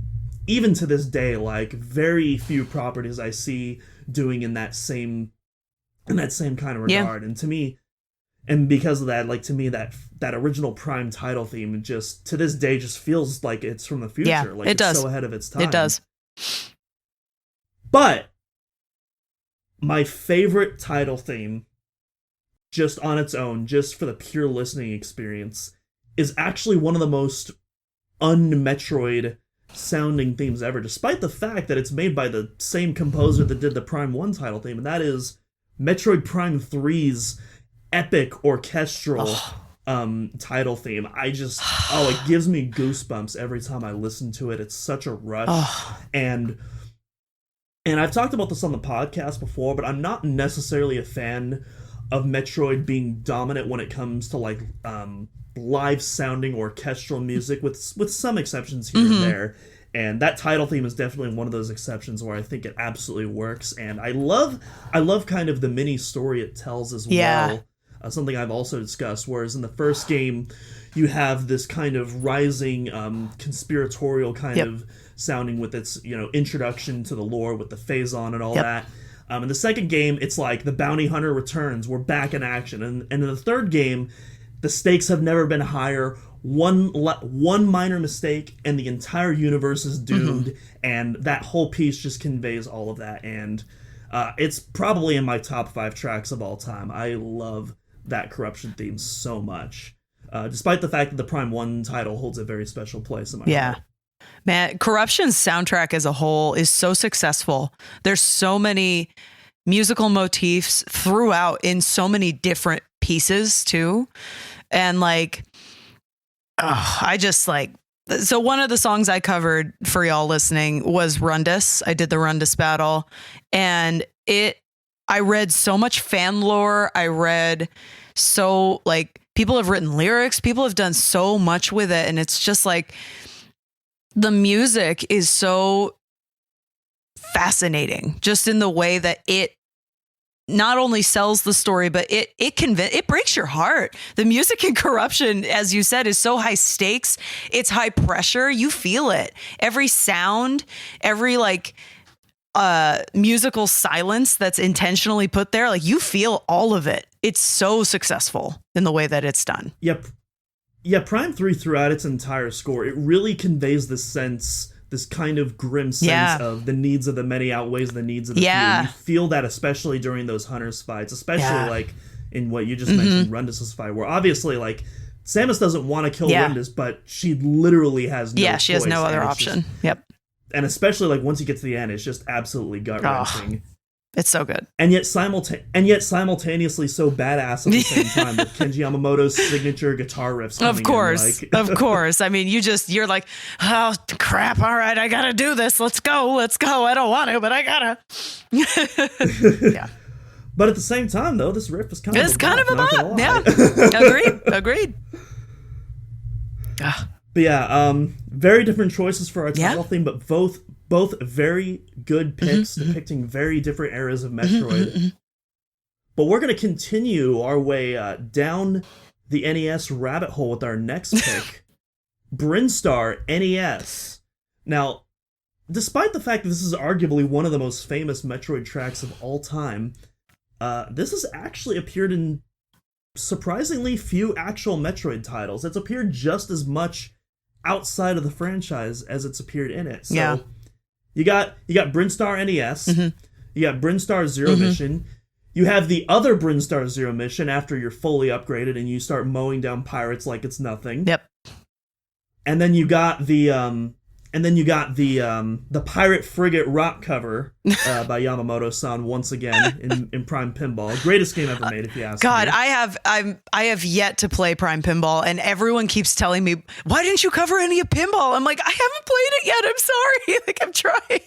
even to this day, like, very few properties I see doing in that same kind of regard. And to me, and because of that, like, to me, that original Prime title theme just, to this day, just feels like it's from the future.
Yeah,
like,
it does.
So ahead of its time.
It does.
But my favorite title theme, just on its own, just for the pure listening experience, is actually one of the most un-Metroid sounding themes ever, despite the fact that it's made by the same composer that did the Prime 1 title theme, and that is Metroid Prime 3's epic orchestral title theme. It gives me goosebumps every time I listen to it. It's such a rush. And I've talked about this on the podcast before, but I'm not necessarily a fan of Metroid being dominant when it comes to, like, live sounding orchestral music, with some exceptions here and there. And that title theme is definitely one of those exceptions where I think it absolutely works. And I love kind of the mini story it tells as well. Something I've also discussed, whereas in the first game, you have this kind of rising conspiratorial kind of sounding with its, you know, introduction to the lore with the phase-on and all that. In the second game, it's like the bounty hunter returns. We're back in action. And in the third game, the stakes have never been higher. One minor mistake, and the entire universe is doomed. And that whole piece just conveys all of that. And it's probably in my top 5 tracks of all time. I love that Corruption theme so much. Despite the fact that the Prime 1 title holds a very special place in my heart.
Man, Corruption's soundtrack as a whole is so successful. There's so many musical motifs throughout in so many different pieces too. And like, I just like, so one of the songs I covered for y'all listening was Rundus. I did the Rundus battle, and I read so much fan lore. I read so, like, people have written lyrics, people have done so much with it. And it's just like, the music is so fascinating just in the way that it not only sells the story, but it breaks your heart. The music in Corruption, as you said, is so high stakes. It's high pressure. You feel it. Every sound, every like musical silence that's intentionally put there, like you feel all of it. It's so successful in the way that it's done.
Yep. Yeah, Prime 3 throughout its entire score, it really conveys this sense, this kind of grim sense of the needs of the many outweighs the needs of the few. You feel that especially during those hunters fights, especially like in what you just mentioned, Rundus' fight, where obviously like Samus doesn't want to kill Rundus, but she literally has no choice.
She has no other option. And
especially like once you get to the end, it's just absolutely gut-wrenching.
It's so good.
And yet simultaneously so badass at the same time with Kenji Yamamoto's signature guitar riffs.
Of course. Of course. I mean, you're like, oh, crap. All right. I got to do this. Let's go. I don't want to, but I got to. Yeah.
But at the same time, though, this riff is kind of a bop.
Yeah. Agreed.
But yeah, very different choices for our title theme, but both very good picks depicting very different eras of Metroid. But we're going to continue our way down the NES rabbit hole with our next pick, Brinstar NES. Now, despite the fact that this is arguably one of the most famous Metroid tracks of all time, this has actually appeared in surprisingly few actual Metroid titles. It's appeared just as much outside of the franchise as it's appeared in it. So you got Brinstar NES, you got Brinstar Zero Mission, you have the other Brinstar Zero Mission after you're fully upgraded and you start mowing down pirates like it's nothing.
Yep.
And then you got the pirate frigate rock cover by Yamamoto-san once again in Prime Pinball. Greatest game ever made, if you ask me.
I have yet to play Prime Pinball, and everyone keeps telling me, "Why didn't you cover any of Pinball?" I'm like, I haven't played it yet. I'm sorry. Like, I'm trying.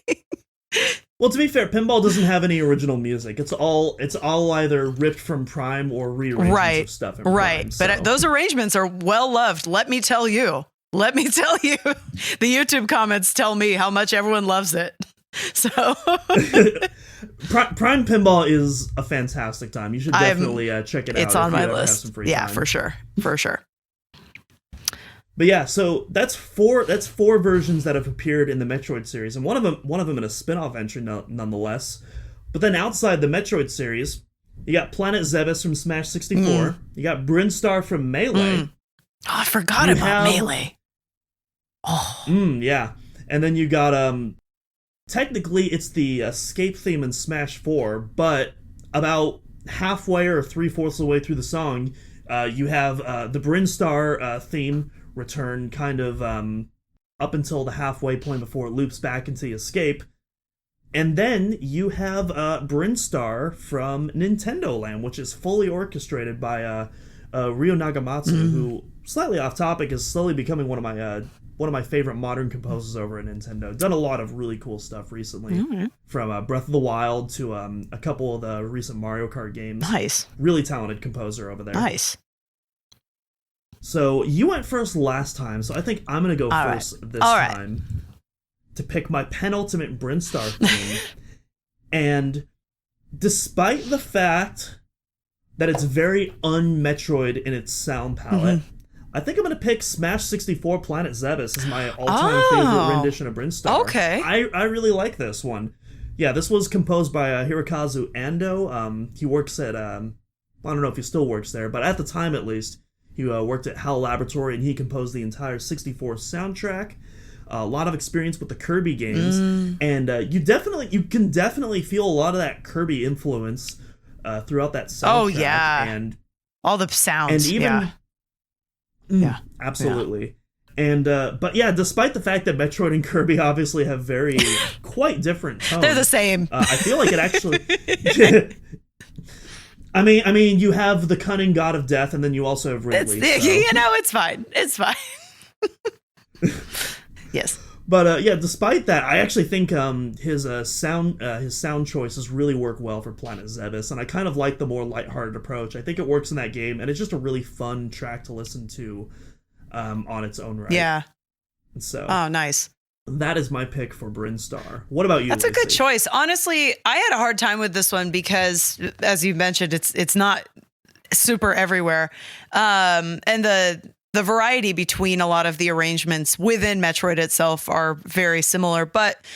Well, to be fair, Pinball doesn't have any original music. It's all either ripped from Prime or rearrangements of stuff in Prime.
Right.
So.
But those arrangements are well loved. Let me tell you. The YouTube comments tell me how much everyone loves it. So
Prime Pinball is a fantastic time. You should definitely check it out.
It's on my list.
Have some free time.
For sure.
But yeah, so that's four versions that have appeared in the Metroid series, and one of them in a spin-off entry nonetheless. But then outside the Metroid series, you got Planet Zebes from Smash 64. You got Brinstar from Melee.
Oh, I forgot about Melee. Oh.
Yeah. And then you got, technically it's the escape theme in Smash 4, but about halfway or 3/4 of the way through the song, you have the Brinstar theme return kind of up until the halfway point before it loops back into the escape. And then you have Brinstar from Nintendo Land, which is fully orchestrated by Ryo Nagamatsu, who, slightly off topic, is slowly becoming one of my favorite modern composers over at Nintendo. Done a lot of really cool stuff recently, from Breath of the Wild to a couple of the recent Mario Kart games.
Nice.
Really talented composer over there.
Nice.
So you went first last time, so I think I'm going to go first this time to pick my penultimate Brinstar theme. And despite the fact that it's very un-Metroid in its sound palette, I think I'm going to pick Smash 64 Planet Zebes as my all-time favorite rendition of Brinstar.
Okay.
I really like this one. Yeah, this was composed by Hirokazu Ando. He works at, I don't know if he still works there, but at the time at least, he worked at HAL Laboratory and he composed the entire 64 soundtrack. A lot of experience with the Kirby games. And you can definitely feel a lot of that Kirby influence throughout that soundtrack.
Oh, yeah.
And
all the sounds.
And even... absolutely. Yeah. And but yeah, despite the fact that Metroid and Kirby obviously have very quite different tones,
they're the same.
I feel like it actually. I mean, you have the cunning god of death, and then you also have Ridley.
It's fine. It's fine. Yes.
But yeah, despite that, I actually think his sound choices really work well for Planet Zebes, and I kind of like the more lighthearted approach. I think it works in that game, and it's just a really fun track to listen to on its own right.
Yeah.
So.
Oh, nice.
That is my pick for Brinstar. What about you,
That's
Lacey?
A good choice. Honestly, I had a hard time with this one because, as you mentioned, it's not super everywhere. And the variety between a lot of the arrangements within Metroid itself are very similar. But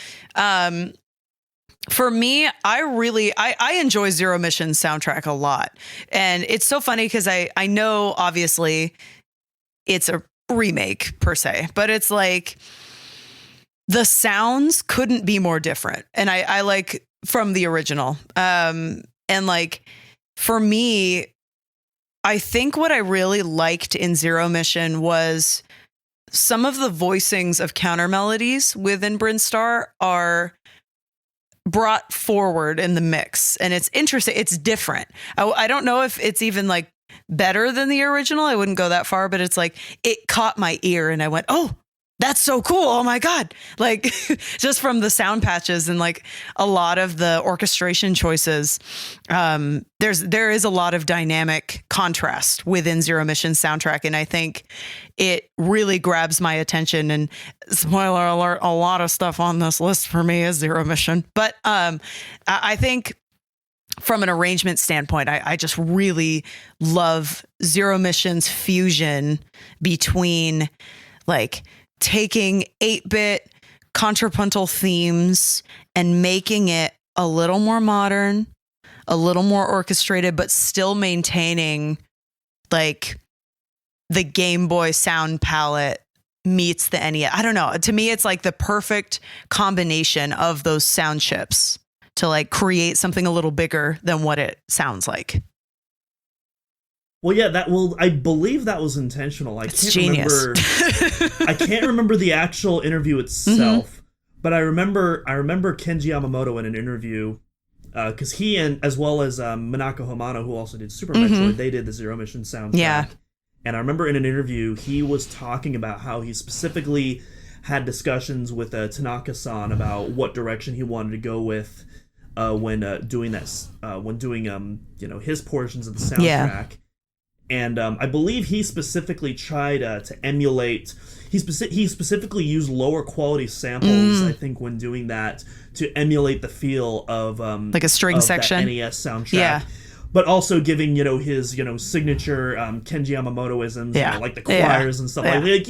for me, I enjoy Zero Mission's soundtrack a lot. And it's so funny because I know, obviously, it's a remake per se, but it's like... the sounds couldn't be more different. And I like from the original. And like, for me, I think what I really liked in Zero Mission was some of the voicings of counter melodies within Brinstar are brought forward in the mix, and it's interesting. It's different. I don't know if it's even like better than the original. I wouldn't go that far, but it's like it caught my ear and I went, oh, that's so cool. Oh my God. Like just from the sound patches and like a lot of the orchestration choices. There is a lot of dynamic contrast within Zero Mission's soundtrack. And I think it really grabs my attention. And spoiler alert, a lot of stuff on this list for me is Zero Mission. But I think from an arrangement standpoint, I just really love Zero Mission's fusion between like taking 8-bit contrapuntal themes and making it a little more modern, a little more orchestrated, but still maintaining like the Game Boy sound palette meets the NES. I don't know. To me, it's like the perfect combination of those sound chips to like create something a little bigger than what it sounds like.
Well, yeah, I believe that was intentional. I can't remember the actual interview itself, but I remember Kenji Yamamoto in an interview, because he and as well as Minako Hamano, who also did Super Metroid, they did the Zero Mission soundtrack.
Yeah.
And I remember in an interview, he was talking about how he specifically had discussions with Tanaka-san about what direction he wanted to go with when doing his portions of the soundtrack.
Yeah.
And I believe he specifically tried to emulate. He specifically used lower quality samples, I think, when doing that to emulate the feel of
like a string section,
that NES soundtrack.
Yeah.
But also giving his signature Kenji Yamamoto-isms, like the choirs and stuff like that. Like if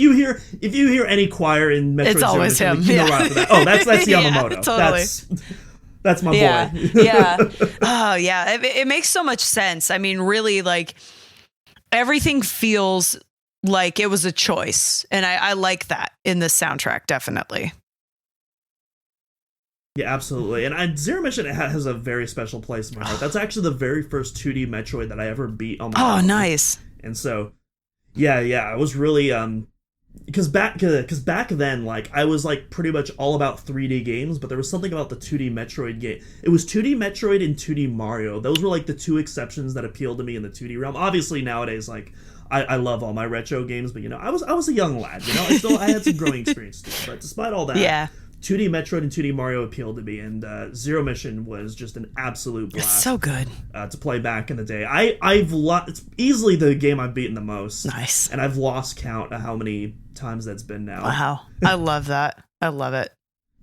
you hear any choir in Metroid
it's always
Zero,
him.
Like, you know right after that. Oh, that's Yamamoto.
Yeah, totally.
That's my boy.
Yeah. Oh yeah, it makes so much sense. I mean, really, like everything feels like it was a choice, and I like that in this soundtrack, definitely.
Yeah, absolutely. And Zero Mission has a very special place in my heart. That's actually the very first 2D Metroid that I ever beat on my own.
Oh, nice.
And so, yeah, I was really, because back then, like, I was, like, pretty much all about 3D games, but there was something about the 2D Metroid game. It was 2D Metroid and 2D Mario. Those were, like, the two exceptions that appealed to me in the 2D realm. Obviously, nowadays, like, I love all my retro games, but, I was a young lad, I had some growing experience too. But despite all that,
yeah.
2D Metroid and 2D Mario appealed to me, and Zero Mission was just an absolute blast.
It's so good
to play back in the day. It's easily the game I've beaten the most.
Nice,
and I've lost count of how many times that's been now.
Wow, I love that. I love it.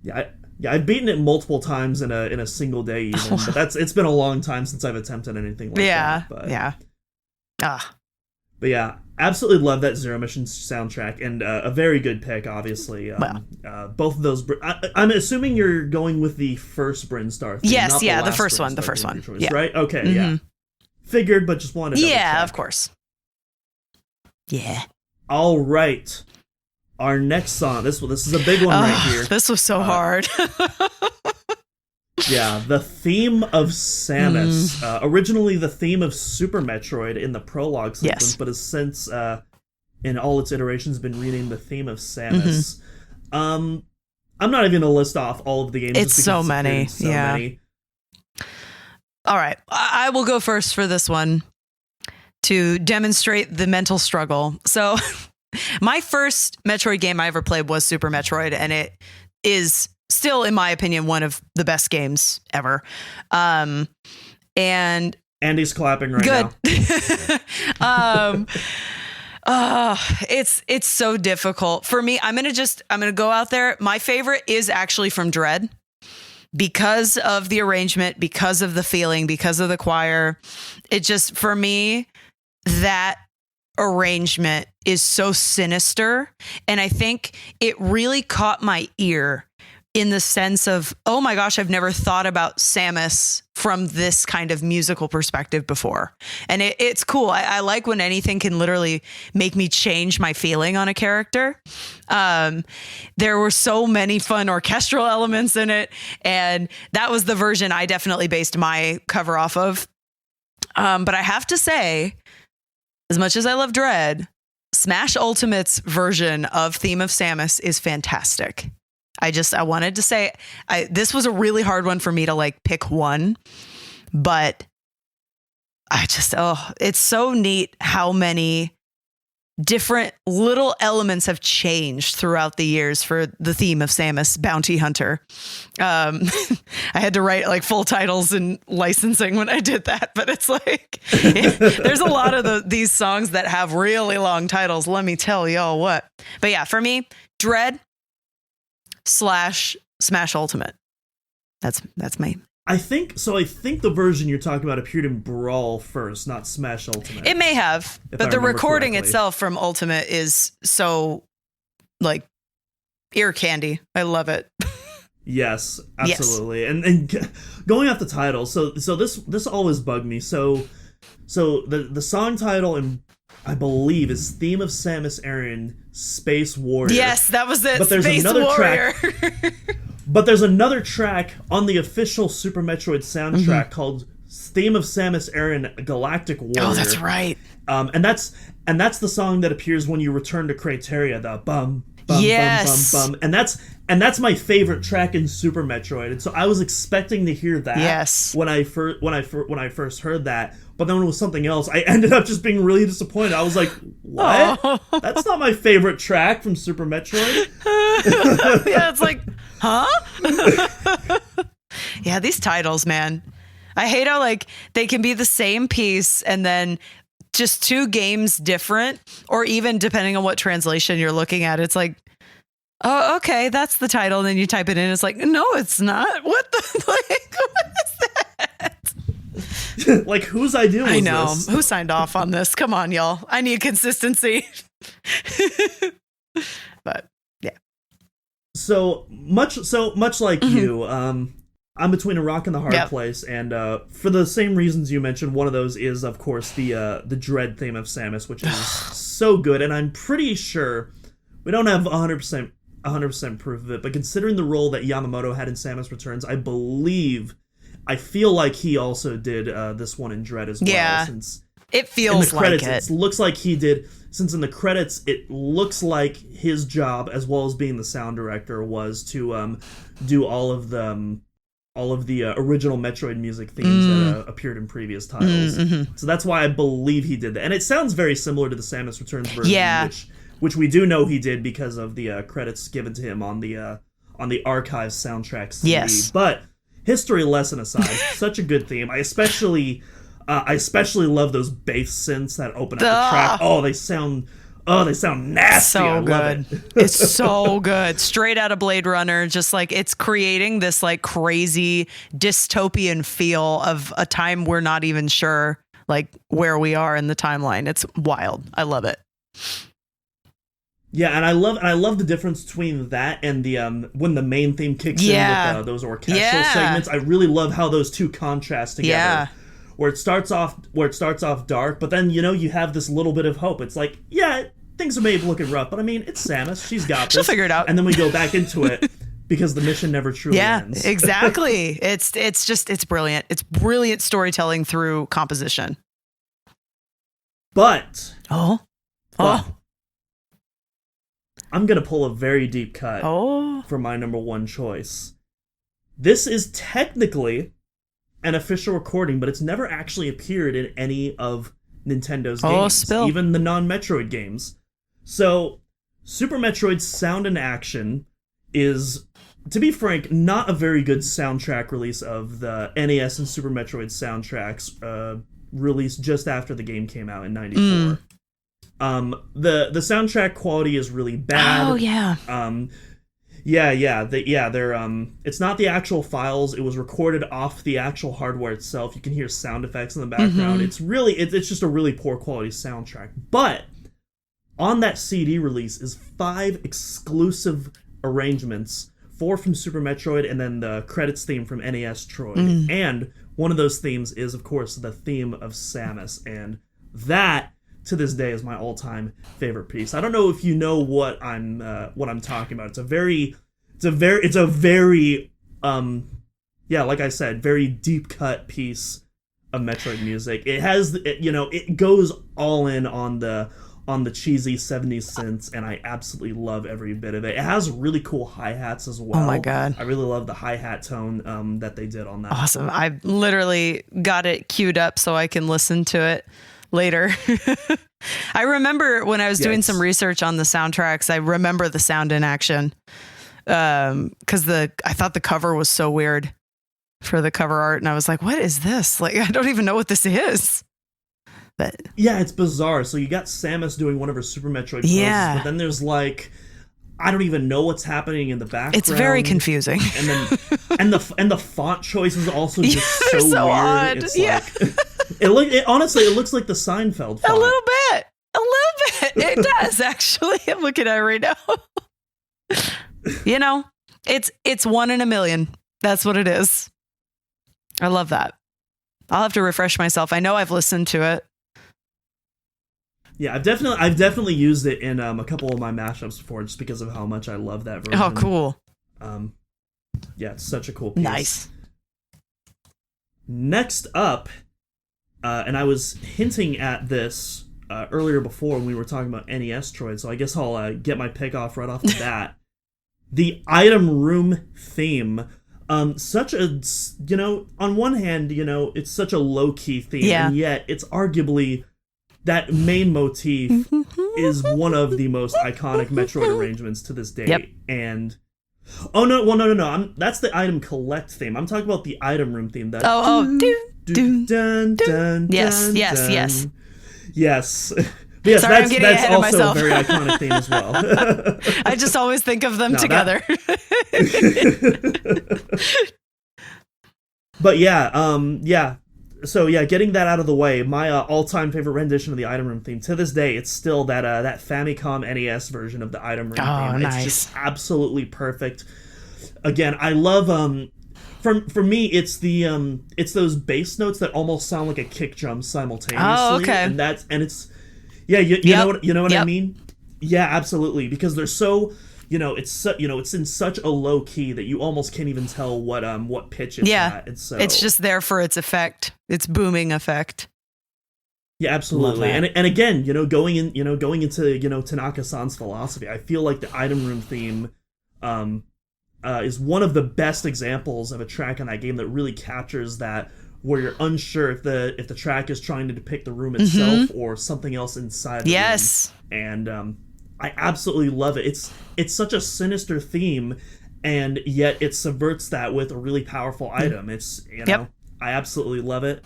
Yeah, I've beaten it multiple times in a single day, even. But it's been a long time since I've attempted anything like that. But yeah, absolutely love that Zero Mission soundtrack, and a very good pick, obviously. Both of those. I'm assuming you're going with the first Brinstar theme.
Yes,
not
the first one. The first one.
Choice,
yeah.
Right? Okay, yeah. Figured, but just wanted to double check.
Of course. Yeah.
All right. Our next song. This is a big one right here.
This was so hard.
Yeah, the theme of Samus. Originally the theme of Super Metroid in the prologue sequence, but has since, in all its iterations, been renamed the theme of Samus. I'm not even going to list off all of the games.
It's so many. Many. All right. I will go first for this one to demonstrate the mental struggle. So my first Metroid game I ever played was Super Metroid, and it is still, in my opinion, one of the best games ever. And
Andy's clapping right
now. It's so difficult for me. I'm gonna go out there. My favorite is actually from Dread, because of the arrangement, because of the feeling, because of the choir. It just, for me, that arrangement is so sinister, and I think it really caught my ear in the sense of, oh my gosh, I've never thought about Samus from this kind of musical perspective before. And it's cool. I like when anything can literally make me change my feeling on a character. There were so many fun orchestral elements in it, and that was the version I definitely based my cover off of. But I have to say, as much as I love Dread, Smash Ultimate's version of Theme of Samus is fantastic. I wanted to say, this was a really hard one for me to like pick one, but it's so neat how many different little elements have changed throughout the years for the theme of Samus, Bounty Hunter. I had to write like full titles and licensing when I did that, but it's like, there's a lot of these songs that have really long titles. Let me tell y'all what. But yeah, for me, Dread / Smash Ultimate. That's me.
I think the version you're talking about appeared in Brawl first, not Smash Ultimate.
It may have, but the recording correctly itself from Ultimate is so like ear candy. I love it.
Yes, absolutely. Yes. And going off the title, so this always bugged me. So the song title, and I believe, is Theme of Samus Aran, Space Warrior.
Yes, that was it.
But there's
Space
another
Warrior.
track. But there's another track on the official Super Metroid soundtrack called Theme of Samus Aran, Galactic Warrior.
Oh, that's right.
And that's the song that appears when you return to Criteria, the bum bum
yes.
bum bum bum. And that's my favorite track in Super Metroid. And so I was expecting to hear that when I first heard that. But then when it was something else, I ended up just being really disappointed. I was like, what? Oh. That's not my favorite track from Super Metroid.
Yeah, it's like, huh? Yeah, these titles, man. I hate how like they can be the same piece and then just two games different, or even depending on what translation you're looking at, it's like, oh, okay, that's the title. And then you type it in. It's like, no, it's not. What the, like, what is that?
Like, whose idea was this?
I know. Who signed off on this? Come on, y'all. I need consistency. But yeah.
So much like you, I'm between a rock and the hard place, and for the same reasons you mentioned, one of those is, of course, the Dread theme of Samus, which is so good, and I'm pretty sure we don't have 100% proof of it, but considering the role that Yamamoto had in Samus Returns, I feel like he also did this one in Dread as well. Yeah,
since it feels
in the credits,
like it
looks like he did. Since in the credits, it looks like his job, as well as being the sound director, was to do all of the original Metroid music themes that appeared in previous titles. So that's why I believe he did that. And it sounds very similar to the Samus Returns version, which we do know he did because of the credits given to him on the Archives soundtrack CD.
Yes.
But history lesson aside, such a good theme. I especially love those bass synths that open up the track. They sound nasty.
So good. It's so good. Straight out of Blade Runner, just like it's creating this like crazy dystopian feel of a time we're not even sure like where we are in the timeline. It's wild. I love it.
Yeah, and I love the difference between that and the when the main theme kicks in with those orchestral segments. I really love how those two contrast together. Yeah. Where it starts off dark, but then you have this little bit of hope. It's like, things are maybe looking rough, but I mean, it's Samus. She's got this.
She'll figure it out.
And then we go back into it because the mission never truly ends.
Yeah, exactly. It's brilliant. It's brilliant storytelling through composition.
But I'm going to pull a very deep cut for my number one choice. This is technically an official recording, but it's never actually appeared in any of Nintendo's games, even the non-Metroid games. So, Super Metroid's Sound and Action is, to be frank, not a very good soundtrack release of the NES and Super Metroid soundtracks released just after the game came out in 94. The soundtrack quality is really bad.
Oh yeah.
They're it's not the actual files. It was recorded off the actual hardware itself. You can hear sound effects in the background. It's just a really poor quality soundtrack. But on that CD release is 5 exclusive arrangements, 4 from Super Metroid, and then the credits theme from NES Troid. And one of those themes is, of course, the theme of Samus, and that, to this day, is my all-time favorite piece. I don't know if you know what I'm talking about. It's a very like I said, very deep cut piece of Metroid music. It has, it goes all in on the on the cheesy 70s synths, and I absolutely love every bit of it. It has really cool hi-hats as well.
Oh my God.
I really love the hi-hat tone that they did on that.
Awesome. I literally got it queued up so I can listen to it later. I remember when I was doing some research on the soundtracks, I remember the sound in action. Because I thought the cover was so weird for the cover art, and I was like, what is this? Like, I don't even know what this is. But
yeah, it's bizarre. So you got Samus doing one of her Super Metroid poses, but then there's like, I don't even know what's happening in the background.
It's very confusing.
And then and the font choice is also just so weird.
Odd.
It's like honestly, it looks like the Seinfeld font.
A little bit. It does actually. I'm looking at it right now. You know, it's 1 in a million. That's what it is. I love that. I'll have to refresh myself. I know I've listened to it.
Yeah, I've definitely used it in a couple of my mashups before, just because of how much I love that version.
Oh, cool.
Yeah, it's such a cool piece.
Nice.
Next up, and I was hinting at this earlier before when we were talking about NES Troid, so I guess I'll get my pick off right off the bat. The item room theme. Such a, on one hand, it's such a low-key theme, and yet it's arguably that main motif is one of the most iconic Metroid arrangements to this day. Yep. And no. That's the item collect theme. I'm talking about the item room theme. That yes. Yes,
sorry,
that's also a very iconic theme as well.
I just always think of them together.
But yeah. So yeah, getting that out of the way, my all-time favorite rendition of the item room theme to this day, it's still that Famicom NES version of the item room theme.
Nice.
It's just absolutely perfect. Again, I love for me, it's it's those bass notes that almost sound like a kick drum simultaneously.
Oh, okay.
And it's yeah, you know what I mean? Yeah, absolutely, because they're so, it's in such a low key that you almost can't even tell what pitch it's at. And so
it's just there for its effect, its booming effect.
Yeah, absolutely. And again, going into Tanaka-san's philosophy, I feel like the item room theme is one of the best examples of a track on that game that really captures that, where you're unsure if the track is trying to depict the room itself or something else inside the room. And I absolutely love it. It's such a sinister theme, and yet it subverts that with a really powerful item. It's I absolutely love it.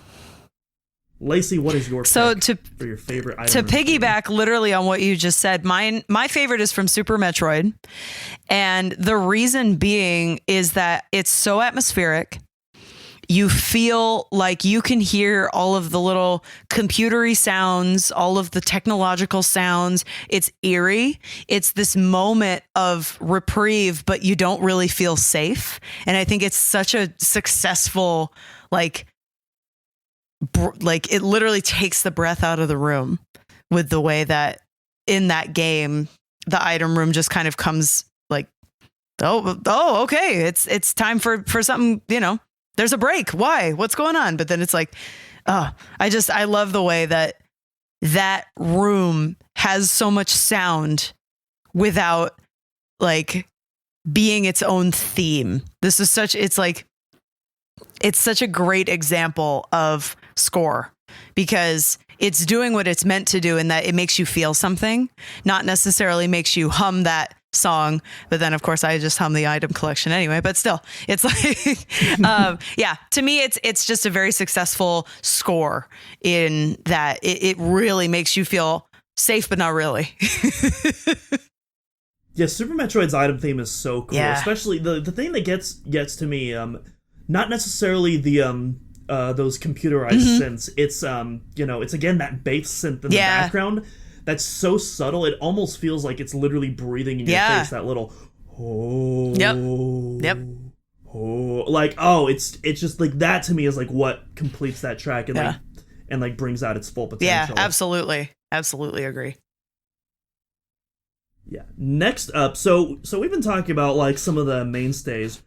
Lacey, what is your pick for your favorite item?
To piggyback literally on what you just said, my favorite is from Super Metroid. And the reason being is that it's so atmospheric. You feel like you can hear all of the little computery sounds, all of the technological sounds. It's eerie. It's this moment of reprieve, but you don't really feel safe. And I think it's such a successful, like it literally takes the breath out of the room with the way that in that game, the item room just kind of comes like, oh, okay. It's time for something, there's a break. Why? What's going on? But then it's like, I love the way that room has so much sound without like being its own theme. It's such a great example of score, because it's doing what it's meant to do in that it makes you feel something, not necessarily makes you hum that song. But then of course I just hum the item collection anyway, but still it's like, to me, it's just a very successful score in that it really makes you feel safe, but not really.
Yeah. Super Metroid's item theme is so cool, especially the thing that gets to me, not necessarily the those computerized synths. It's it's again that bass synth in the background that's so subtle. It almost feels like it's literally breathing in your face. That little it's just like that to me is like what completes that track and brings out its full potential.
Yeah, absolutely agree.
Yeah. Next up, so we've been talking about like some of the mainstays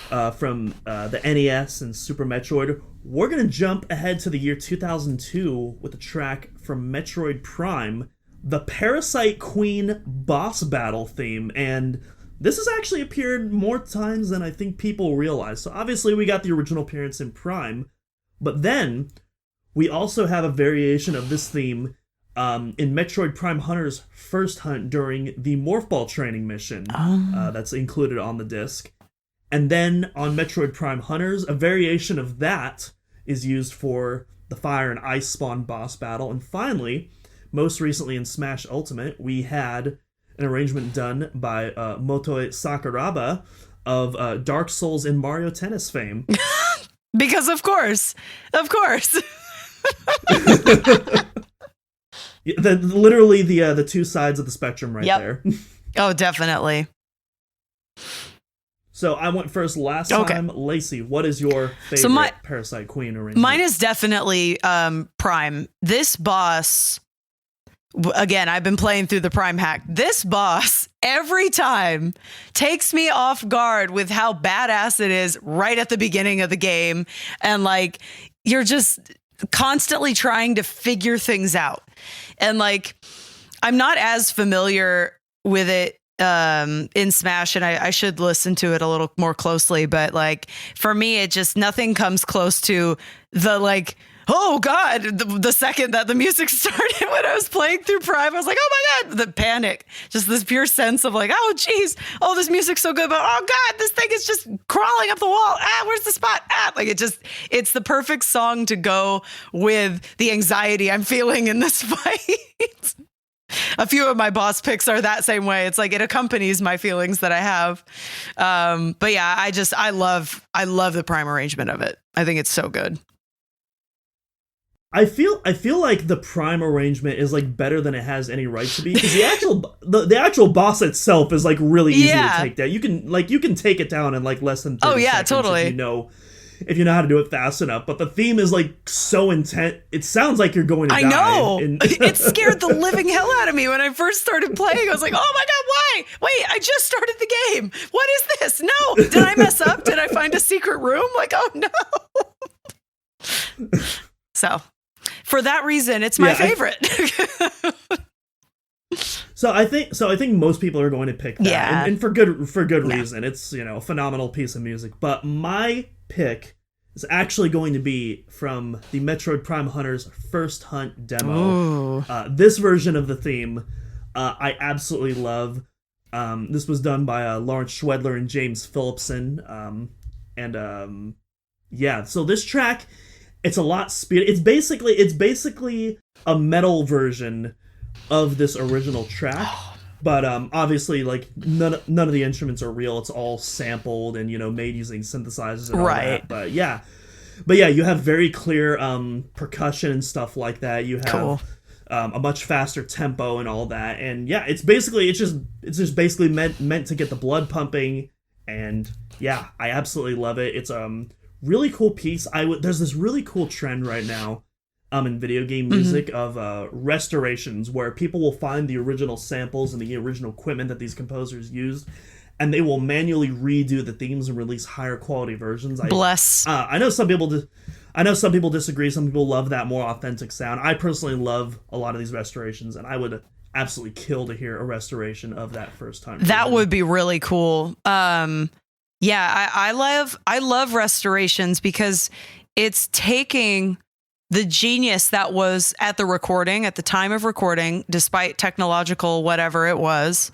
from the NES and Super Metroid. We're going to jump ahead to the year 2002 with a track from Metroid Prime, the Parasite Queen boss battle theme, and this has actually appeared more times than I think people realize. So obviously we got the original appearance in Prime, but then we also have a variation of this theme in Metroid Prime Hunter's first hunt during the Morph Ball training mission that's included on the disc. And then on Metroid Prime Hunters, a variation of that is used for the Fire and Ice Spawn boss battle. And finally, most recently in Smash Ultimate, we had an arrangement done by Motoi Sakuraba of Dark Souls and Mario Tennis fame.
Because of course.
Literally the two sides of the spectrum right there.
Oh, definitely.
So I went first last time. Lacey, what is your favorite Parasite Queen arrangement?
Mine is definitely Prime. This boss, again, I've been playing through the Prime hack. This boss, every time, takes me off guard with how badass it is right at the beginning of the game. And like, you're just constantly trying to figure things out. And like, I'm not as familiar with it in Smash, and I should listen to it a little more closely, but like for me it just nothing comes close to the like, oh god, the second that the music started when I was playing through Prime, I was like, oh my god, the panic, just this pure sense of like, oh geez, oh this music's so good, but oh god, this thing is just crawling up the wall, where's the spot, like it's the perfect song to go with the anxiety I'm feeling in this fight. A few of my boss picks are that same way. It's like it accompanies my feelings that I have. But yeah, I love the Prime arrangement of it. I think it's so good.
I feel like the Prime arrangement is like better than it has any right to be, because the actual boss itself is like really easy to take down. You can take it down in like less than 30 seconds
totally.
If you know how to do it fast enough. But the theme is like so intense. It sounds like you're going to die.
I know. It scared the living hell out of me when I first started playing. I was like, oh my god, why? Wait, I just started the game. What is this? No. Did I mess up? Did I find a secret room? Like, oh no. So for that reason, it's my favorite.
So I think most people are going to pick that, and for good reason. It's, a phenomenal piece of music. But my pick is actually going to be from the Metroid Prime Hunter's first hunt demo. This version of the theme, I absolutely love. This was done by Lawrence Schwedler and James Phillipson, so this track, it's a lot speed. It's basically a metal version of this original track, but obviously like none of the instruments are real. It's all sampled and made using synthesizers and all that. But yeah, you have very clear percussion and stuff like that. You have a much faster tempo and all that, and yeah, it's just basically meant to get the blood pumping, and yeah, I absolutely love it. It's really cool piece. There's this really cool trend right now in video game music of restorations, where people will find the original samples and the original equipment that these composers used, and they will manually redo the themes and release higher quality versions. I know some people disagree. Some people love that more authentic sound. I personally love a lot of these restorations, and I would absolutely kill to hear a restoration of that first time.
That would be really cool. I love restorations because it's taking the genius that was at the time of recording, despite technological whatever it was,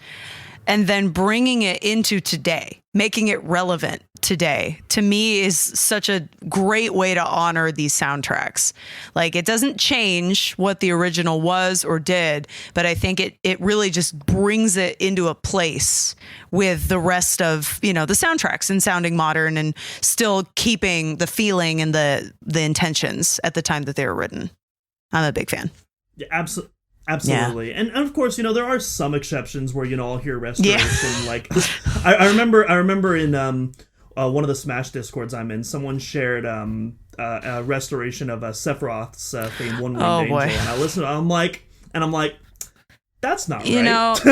and then bringing it into today, making it relevant today, to me is such a great way to honor these soundtracks. Like, it doesn't change what the original was or did, but I think it really just brings it into a place with the rest of, the soundtracks and sounding modern and still keeping the feeling and the intentions at the time that they were written. I'm a big fan.
Yeah, absolutely. Yeah. And of course, there are some exceptions where, I'll hear restoration. Like, I remember in one of the Smash Discords I'm in, someone shared a restoration of Sephiroth's theme, One Winged Angel. Boy. And I listened to it, I'm like, that's not right.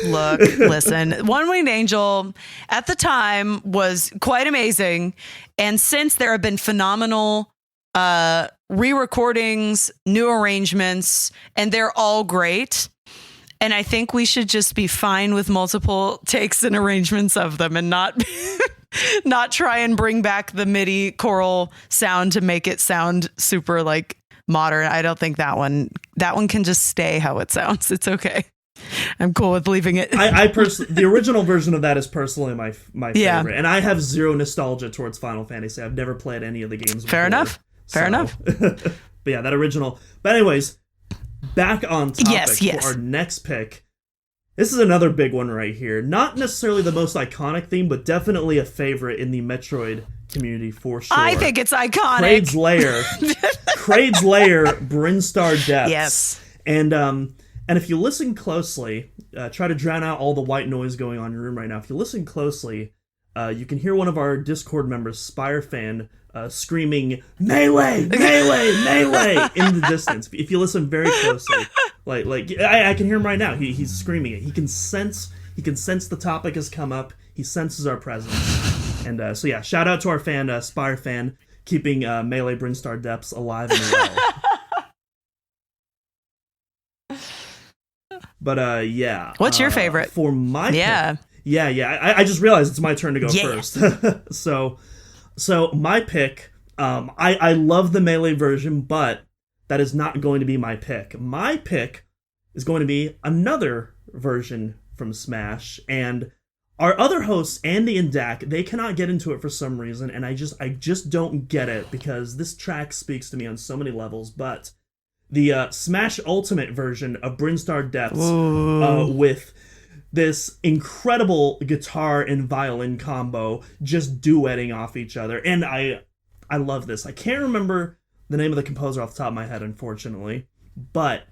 Look, listen, One Winged Angel at the time was quite amazing. And since there have been phenomenal re-recordings, new arrangements, and they're all great, And I think we should just be fine with multiple takes and arrangements of them and not not try and bring back the MIDI choral sound to make it sound super like modern. I don't think that one can just stay how it sounds. It's okay. I'm cool with leaving it.
I personally, the original version of that is personally my favorite, and I have zero nostalgia towards Final Fantasy. I've never played any of the games before.
Fair enough.
But yeah, that original. But anyways, back on topic
yes.
for our next pick. This is another big one right here. Not necessarily the most iconic theme, but definitely a favorite in the Metroid community for sure.
I think it's iconic.
Kraid's Lair. Kraid's Lair, Brinstar Depths.
Yes.
And if you listen closely, try to drown out all the white noise going on in your room right now. If you listen closely, you can hear one of our Discord members, Spirefan, screaming, "Melee! Melee! Melee!" in the distance. If you listen very closely, I can hear him right now. He's screaming it. He can sense the topic has come up. He senses our presence. And so yeah, shout out to our fan, Spirefan, keeping Melee Brinstar Depths alive and well. But yeah.
What's your favorite?
For my pick,
Yeah.
I just realized it's my turn to go first. So my pick, I love the Melee version, but that is not going to be my pick. My pick is going to be another version from Smash, and our other hosts, Andy and Dak, they cannot get into it for some reason, and I just don't get it, because this track speaks to me on so many levels. But the Smash Ultimate version of Brinstar Depths with this incredible guitar and violin combo just duetting off each other. And I love this. I can't remember the name of the composer off the top of my head, unfortunately. But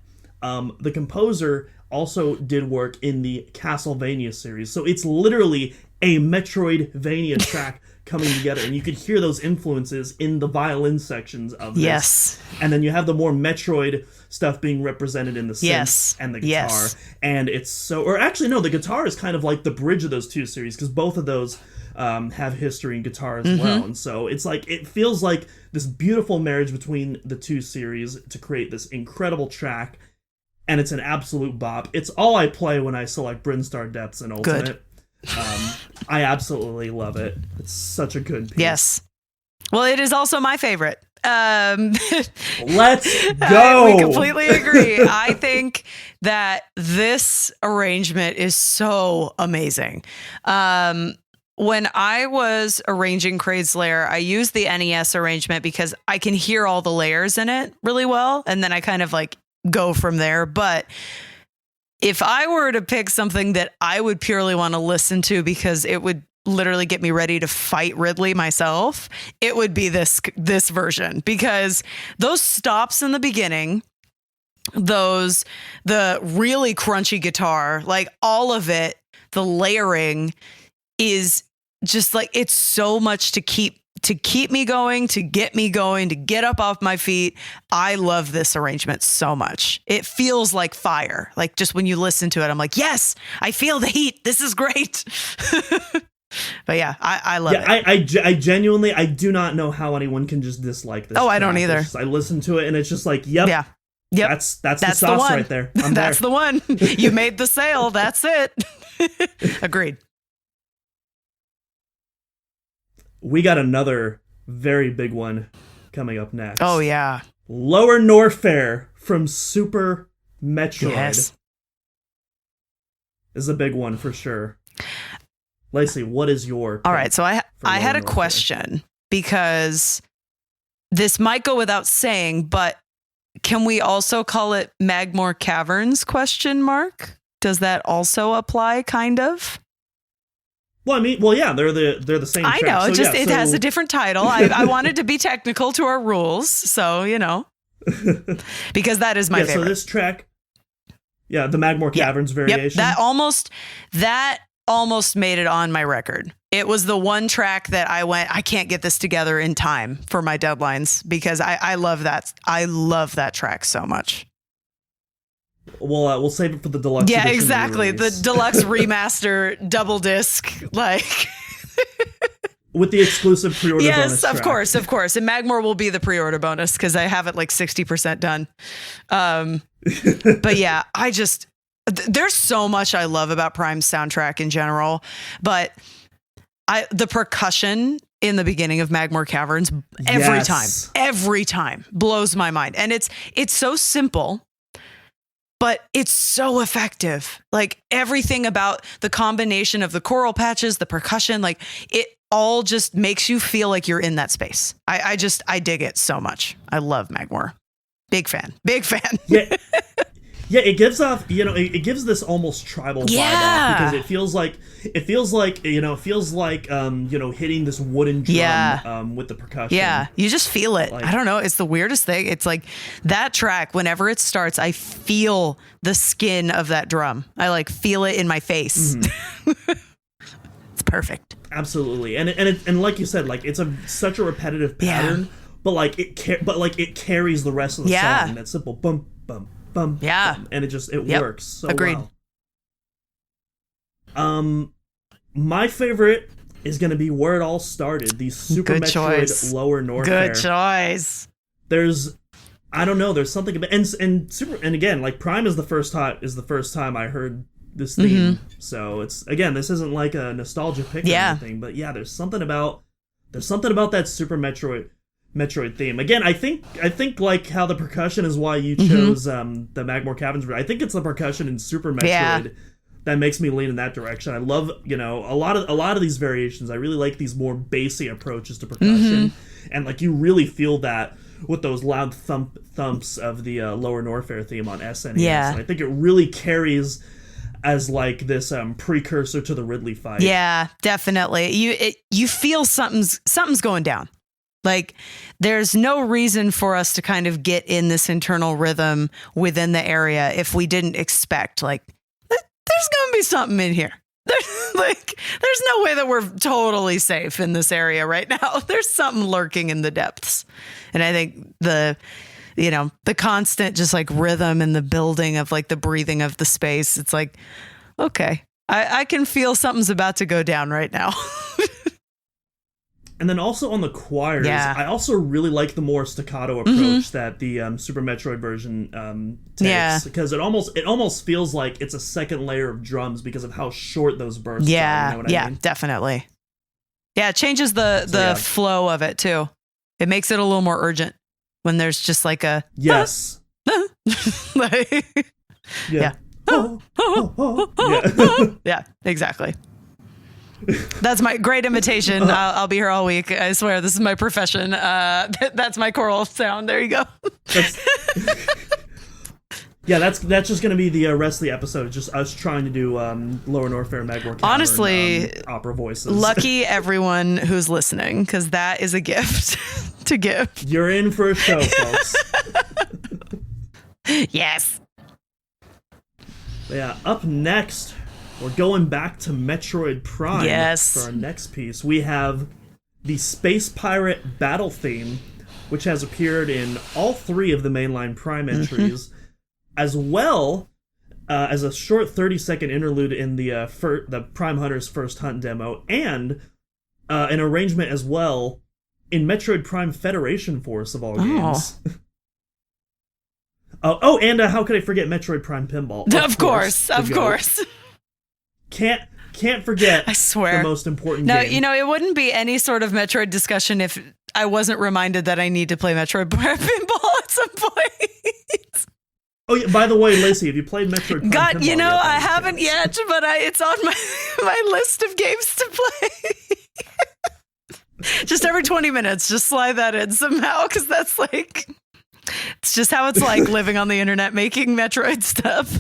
the composer also did work in the Castlevania series. So it's literally a Metroidvania track coming together. And you could hear those influences in the violin sections of this.
Yes.
And then you have the more Metroid stuff being represented in the synth and the guitar.
Yes.
And it's so... Or actually, no, the guitar is kind of like the bridge of those two series, because both of those have history in guitar as well. And so it's like, it feels like this beautiful marriage between the two series to create this incredible track. And it's an absolute bop. It's all I play when I select Brinstar Depths and Ultimate.
Good.
I absolutely love it. It's such a good piece.
Yes. Well, it is also my favorite.
Let's go.
We completely agree. I think that this arrangement is so amazing. When I was arranging Kraid's Lair, I used the NES arrangement because I can hear all the layers in it really well. And then I kind of like go from there. But if I were to pick something that I would purely want to listen to because it would literally get me ready to fight Ridley myself, it would be this version, because those stops in the beginning, the really crunchy guitar, like all of it, the layering is just like, it's so much to keep me going, to get me going, to get up off my feet. I love this arrangement so much. It feels like fire. Like just when you listen to it, I'm like, yes, I feel the heat. This is great. But yeah, I love it.
I genuinely, I do not know how anyone can just dislike this.
Oh, I don't either.
I listen to it and it's just like, yep.
Yeah. Yep.
That's the sauce
one
right there.
That's the one. You made the sale. That's it. Agreed.
We got another very big one coming up next.
Oh, yeah.
Lower Norfair from Super Metroid.
Yes.
This is a big one for sure. Lacey, what is your pick?
All right, so I had a
Norfair?
question, because this might go without saying, but can we also call it Magmoor Caverns ? Does that also apply, kind of?
Well, I mean, yeah, they're the same.
I
track.
know,
So,
it has a different title. I wanted to be technical to our rules, so because that is my favorite.
So this track, the Magmoor Caverns variation.
Yep, that almost made it on my record. It was the one track that I can't get this together in time for my deadlines, because I love that. I love that track so much.
We'll save it for the deluxe.
Yeah,
edition
exactly.
release.
The deluxe remaster double disc, like
with the exclusive pre-order bonus.
Yes,
track.
of course. And Magmoor will be the pre-order bonus because I have it like 60% done. But yeah, There's so much I love about Prime's soundtrack in general, but the percussion in the beginning of Magmoor Caverns every time blows my mind. And it's so simple, but it's so effective. Like everything about the combination of the choral patches, the percussion, like it all just makes you feel like you're in that space. I dig it so much. I love Magmoor. Big fan.
Yeah. Yeah, it gives off, it gives this almost tribal vibe off, because it feels like hitting this wooden drum with the percussion.
Yeah, you just feel it. Like, I don't know. It's the weirdest thing. It's like that track, whenever it starts, I feel the skin of that drum. I like feel it in my face. Mm-hmm. It's perfect.
Absolutely. And like you said, like it's such a repetitive pattern, but it carries the rest of the song. That simple bump, bump, bum, bum, and it works so well. My favorite is going to be where it all started, the Super Metroid Lower Norfair.
Good choice.
There's something about and again, like Prime is the first time I heard this theme. Mm-hmm. So it's, again, this isn't like a nostalgia pick or anything, but there's something about that Super Metroid theme. Again, I think like how the percussion is why you chose the Magmoor Caverns. I think it's the percussion in Super Metroid that makes me lean in that direction. I love, a lot of these variations. I really like these more bassy approaches to percussion, and like you really feel that with those loud thumps of the Lower Norfair theme on SNES. Yeah. And I think it really carries as like this precursor to the Ridley fight. Yeah, definitely. You feel something's going down. Like, there's no reason for us to kind of get in this internal rhythm within the area if we didn't expect, like, there's going to be something in here. There's no way that we're totally safe in this area right now. There's something lurking in the depths. And I think the constant just like rhythm and the building of like the breathing of the space, it's like, okay, I can feel something's about to go down right now. And then also on the choirs, I also really like the more staccato approach that the Super Metroid version takes, because it almost feels like it's a second layer of drums because of how short those bursts are. You know what I mean? Definitely. Yeah, it changes the flow of it too. It makes it a little more urgent when there's just like a yeah, exactly. That's my great imitation. I'll be here all week. I swear, this is my profession. That's my choral sound. There you go. That's just going to be the rest of the episode. Just us trying to do Lower Norfair, Magmoor Cavern, honestly, opera voices. Lucky everyone who's listening, because that is a gift to give. You're in for a show, folks. Yes. Yeah. Up next, we're going back to Metroid Prime for our next piece. We have the Space Pirate battle theme, which has appeared in all 3 of the mainline Prime entries, as well as a short 30-second interlude in the Prime Hunter's First Hunt demo, and an arrangement as well in Metroid Prime Federation Force of all games. And how could I forget Metroid Prime Pinball? Of course. Can't forget, I swear, the most important game. It wouldn't be any sort of Metroid discussion if I wasn't reminded that I need to play Metroid Prime Pinball at some point. Oh, yeah, by the way, Lacey, have you played Metroid Prime Pinball yet? I haven't yet, but it's on my list of games to play. Just every 20 minutes, just slide that in somehow, because that's like, it's just how it's like living on the internet making Metroid stuff.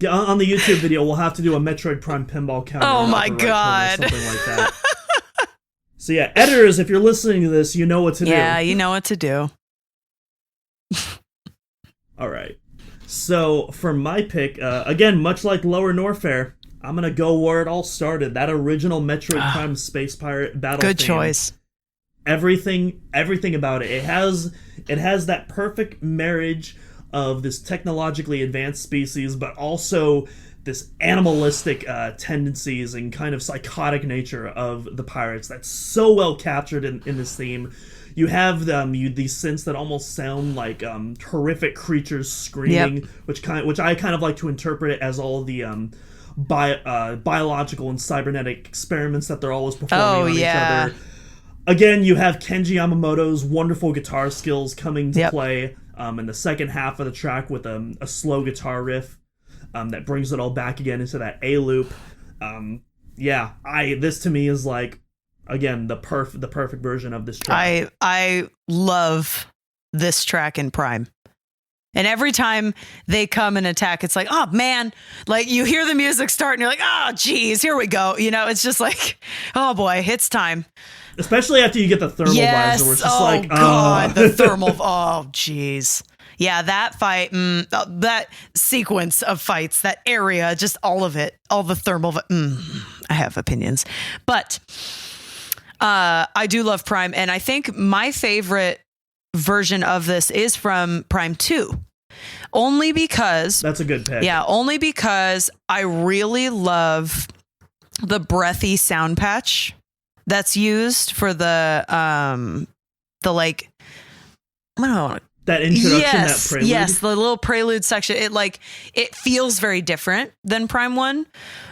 Yeah, on the YouTube video, we'll have to do a Metroid Prime Pinball counter. Oh my god. Or something like that. So yeah, editors, if you're listening to this, you know what to do. Yeah, you know what to do. All right. So for my pick, again, much like Lower Norfair, I'm going to go where it all started. That original Metroid Prime Space Pirate battle theme. Good choice. Everything about it. It has that perfect marriage of this technologically advanced species, but also this animalistic tendencies and kind of psychotic nature of the pirates that's so well captured in this theme. You have these synths that almost sound like horrific creatures screaming, which I kind of like to interpret it as all of the biological and cybernetic experiments that they're always performing on each other. Again, you have Kenji Yamamoto's wonderful guitar skills coming to play in the second half of the track with a slow guitar riff that brings it all back again into that A loop. This to me is like, again, the perfect version of this track.
I love this track in Prime. And every time they come and attack, it's like, oh man, like you hear the music start and you're like, oh geez, here we go. You know, it's just like, oh boy, it's time.
Especially after you get the thermal visor, where it's just like,
God, the thermal, oh geez. Yeah, that fight, that sequence of fights, that area, just all of it, all the thermal, I have opinions. But I do love Prime, and I think my favorite version of this is from Prime 2. Only because...
That's a good pick.
Yeah, only because I really love the breathy sound patch that's used for the like... I don't know.
That introduction, that prelude?
Yes, the little prelude section. It feels very different than Prime 1.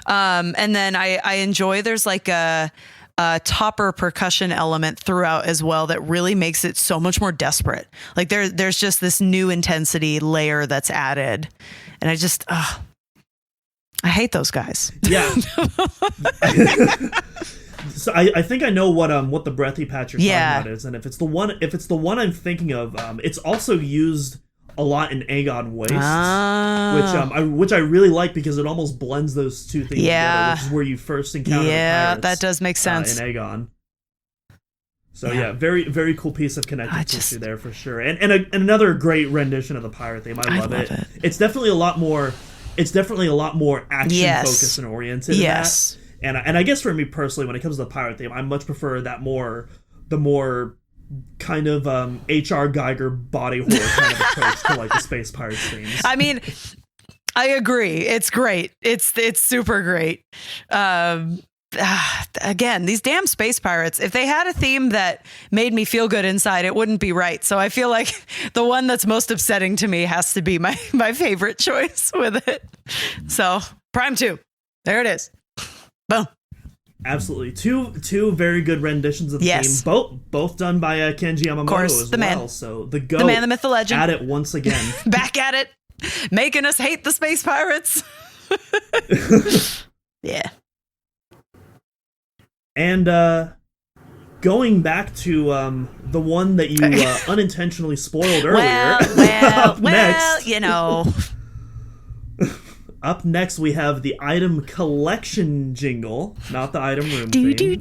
And then I enjoy there's like a topper percussion element throughout as well that really makes it so much more desperate. Like there's just this new intensity layer that's added. And I just I hate those guys.
Yeah. So I think I know what the breathy patch you're talking about is, and if it's the one I'm thinking of, it's also used a lot in Aegon Waste, which I really like because it almost blends those two things together, which is where you first encounter the pirates,
that does make sense
in Aegon. So very very cool piece of connective tissue there for sure, and another great rendition of the pirate theme. I love it. It's definitely a lot more action focused and oriented.
Yes.
And I guess for me personally, when it comes to the pirate theme, I much prefer the more kind of H.R. Geiger body horror kind of approach to like the space pirates themes.
I mean, I agree. It's great. It's super great. Again, these damn space pirates, if they had a theme that made me feel good inside, it wouldn't be right. So I feel like the one that's most upsetting to me has to be my favorite choice with it. So Prime 2, there it is. Boom.
Absolutely. Two very good renditions of the theme. Both done by Kenji Yamamoto as well.
Man.
So the GOAT,
the man, the myth, the legend.
At it once again.
Back at it. Making us hate the space pirates. Yeah.
And going back to the one that you unintentionally spoiled earlier.
Next, you know.
Up next, we have the item collection jingle, not the item room theme.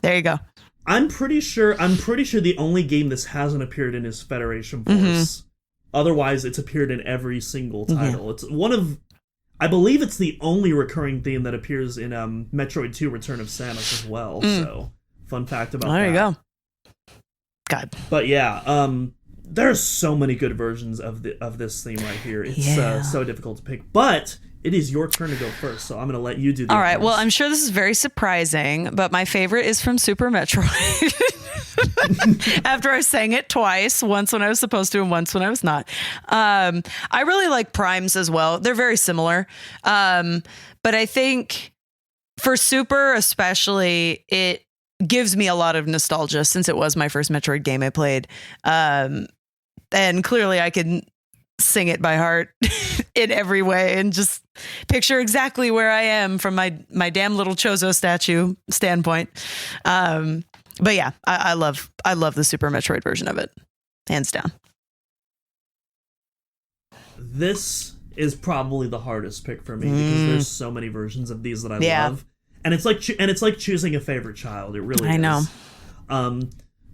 There you go.
I'm pretty sure the only game this hasn't appeared in is Federation Force. Mm-hmm. Otherwise, it's appeared in every single title. Mm-hmm. It's one of, I believe it's the only recurring theme that appears in Metroid 2 Return of Samus as well. So, fun fact about that.
There you go. God.
But yeah, there's so many good versions of this theme right here. It's so difficult to pick, but it is your turn to go first, so I'm going to let you do the
All right, well, I'm sure this is very surprising, but my favorite is from Super Metroid. After I sang it twice, once when I was supposed to and once when I was not. I really like Primes as well. They're very similar. But I think for Super especially, it gives me a lot of nostalgia since it was my first Metroid game I played. And clearly I can sing it by heart in every way and just picture exactly where I am from my damn little Chozo statue standpoint. But yeah, I love the Super Metroid version of it, hands down.
This is probably the hardest pick for me because there's so many versions of these that I love. And it's like choosing a favorite child. It really is.
I know.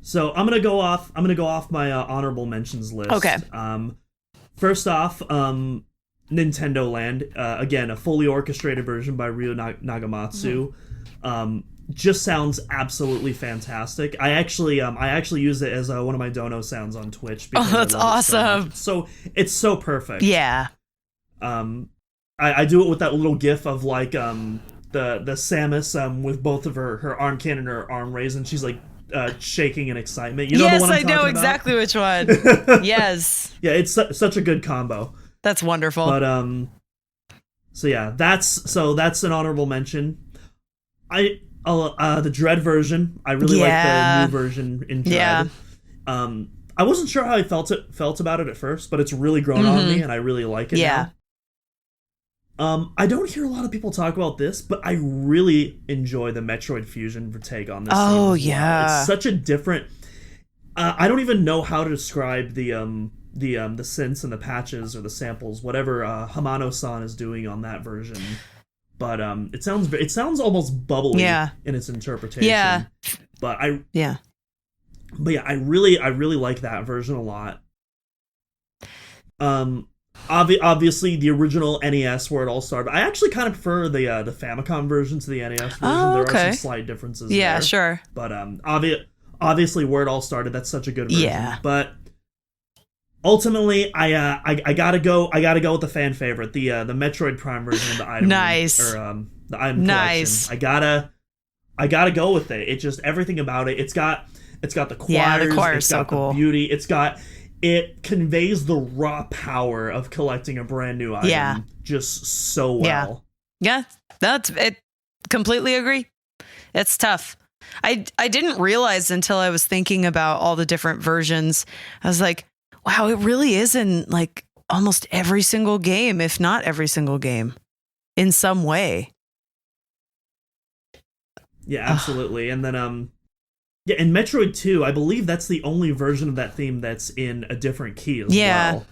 So I'm gonna go off my honorable mentions list.
Okay.
First off, Nintendo Land. Again, a fully orchestrated version by Ryo Nagamatsu. Just sounds absolutely fantastic. I actually use it as one of my dono sounds on Twitch.
Oh, that's awesome!
So it's so perfect.
Yeah.
I do it with that little GIF of like the Samus with both of her arm cannon and her arm raised, and she's like shaking in excitement. You know
yes,
the one I'm
I know
talking
exactly which one. Yes.
Yeah, it's such a good combo.
That's wonderful.
But so yeah, that's an honorable mention. The Dread version, I really like the new version in Dread.
Yeah.
I wasn't sure how I felt about it at first, but it's really grown on me, and I really like it now. I don't hear a lot of people talk about this, but I really enjoy the Metroid Fusion take on this.
Oh,
theme as well.
yeah.
It's such a different. I don't even know how to describe the synths and the patches or the samples, whatever Hamano-san is doing on that version. But it sounds almost bubbly in its interpretation.
Yeah.
But I really like that version a lot. Obviously the original NES where it all started. I actually kind of prefer the Famicom version to the NES version.
Oh, okay.
There are some slight differences there.
Yeah, sure.
But obviously where it all started, that's such a good version.
Yeah.
But ultimately, I gotta go with the fan favorite, the Metroid Prime version of the item.
Nice.
Or the item collection. I gotta go with it. It's just everything about it. It's got the choirs.
Yeah, the choir's
it's
so
got
cool.
The beauty. It conveys the raw power of collecting a brand new item just so well.
Yeah, that's it. Completely agree. It's tough. I didn't realize until I was thinking about all the different versions. I was like, wow, it really is in like almost every single game, if not every single game, in some way.
Yeah, absolutely. And then in Metroid 2, I believe that's the only version of that theme that's in a different key as well.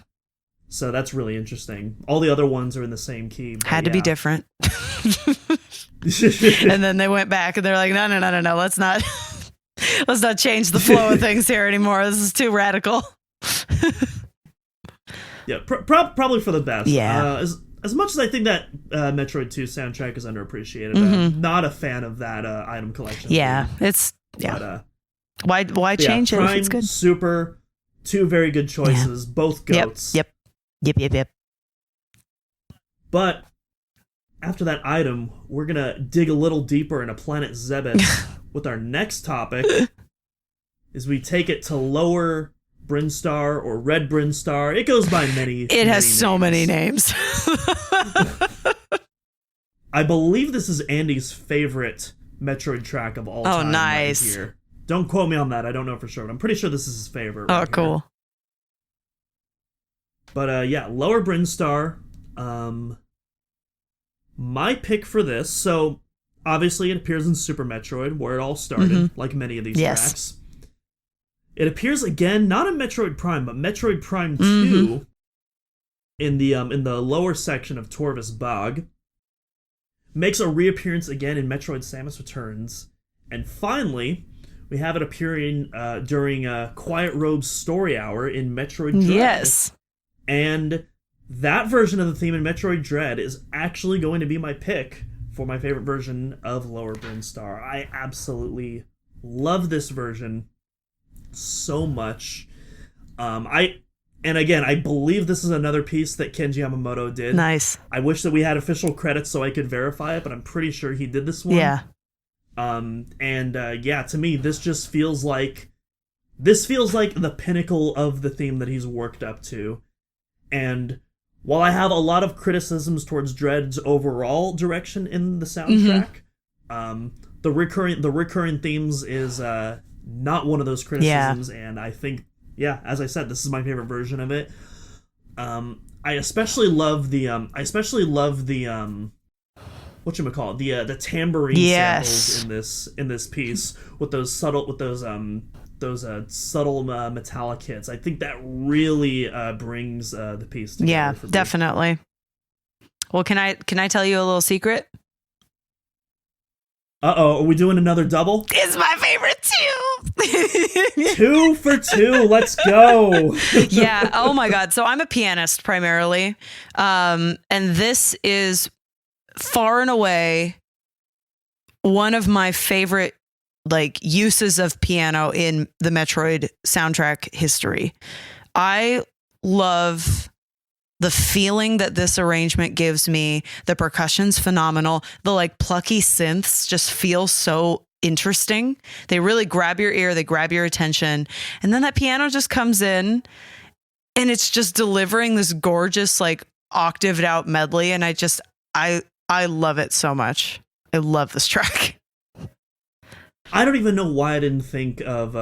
So that's really interesting. All the other ones are in the same key.
Had to be different. And then they went back and they're like, no, let's not change the flow of things here anymore. This is too radical.
Yeah, probably for the best.
Yeah.
As much as I think that Metroid 2 soundtrack is underappreciated, I'm not a fan of that item collection.
Yeah, it's... Yeah. But, why change it
Prime,
if it's good?
Super, two very good choices, both goats.
Yep.
But after that item, we're gonna dig a little deeper into Planet Zebeth with our next topic. Is we take it to Lower Brinstar or Red Brinstar. It goes by many.
It has so many names.
I believe this is Andy's favorite Metroid track of all time.
Oh, nice.
Right here. Don't quote me on that. I don't know for sure, but I'm pretty sure this is his favorite.
Oh,
right
cool.
Here. But Lower Brinstar. My pick for this. So obviously it appears in Super Metroid, where it all started, like many of these tracks. It appears again, not in Metroid Prime, but Metroid Prime 2 in the lower section of Torvus Bog. Makes a reappearance again in Metroid Samus Returns. And finally, we have it appearing during Quiet Robe's Story Hour in Metroid Dread.
Yes.
And that version of the theme in Metroid Dread is actually going to be my pick for my favorite version of Lower Brinstar. I absolutely love this version so much. And again, I believe this is another piece that Kenji Yamamoto did.
Nice.
I wish that we had official credits so I could verify it, but I'm pretty sure he did this one.
Yeah.
To me, this just feels like the pinnacle of the theme that he's worked up to. And while I have a lot of criticisms towards Dread's overall direction in the soundtrack, the recurring themes is not one of those criticisms, and I think, as I said, this is my favorite version of it. I especially love the whatchamacallit, the tambourine samples in this piece with those subtle metallic hits. I think that really brings the piece together.
Yeah, definitely. Well, can I tell you a little secret?
Are we doing another double?
It's my favorite too.
2 for 2. Let's go.
Yeah. Oh my God. So I'm a pianist primarily. And this is far and away one of my favorite uses of piano in the Metroid soundtrack history. I love the feeling that this arrangement gives me, the percussion's phenomenal. The like plucky synths just feel so interesting. They really grab your ear, they grab your attention. And then that piano just comes in and it's just delivering this gorgeous, like octaved out medley. And I love it so much. I love this track.
I don't even know why I didn't think of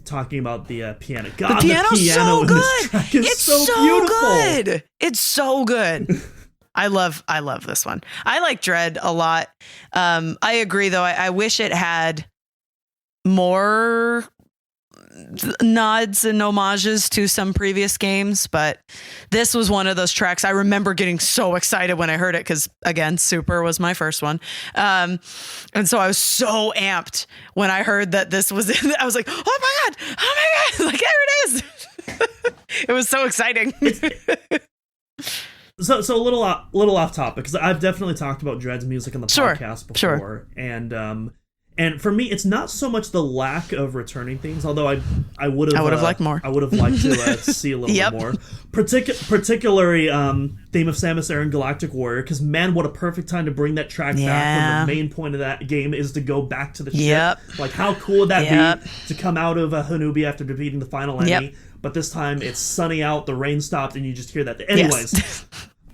talking about the piano. God,
the piano's so
in
good.
This track is
It's
so beautiful.
good. It's so good. I love this one. I like Dread a lot. I agree, though. I wish it had more nods and homages to some previous games, but this was one of those tracks. I remember getting so excited when I heard it because, again, Super was my first one. And so I was so amped when I heard that this was in it. I was like, oh my God, like, there it is. It was so exciting.
So a little off topic, because I've definitely talked about Dread's music in the podcast before, and for me, it's not so much the lack of returning themes, although I would have
liked more.
I would have liked to see a little bit more. Particularly theme of Samus Aran Galactic Warrior, because man, what a perfect time to bring that track back when the main point of that game is to go back to the ship. Like, how cool would that be to come out of Hanubi after defeating the final enemy? But this time it's sunny out, the rain stopped, and you just hear that. Anyways,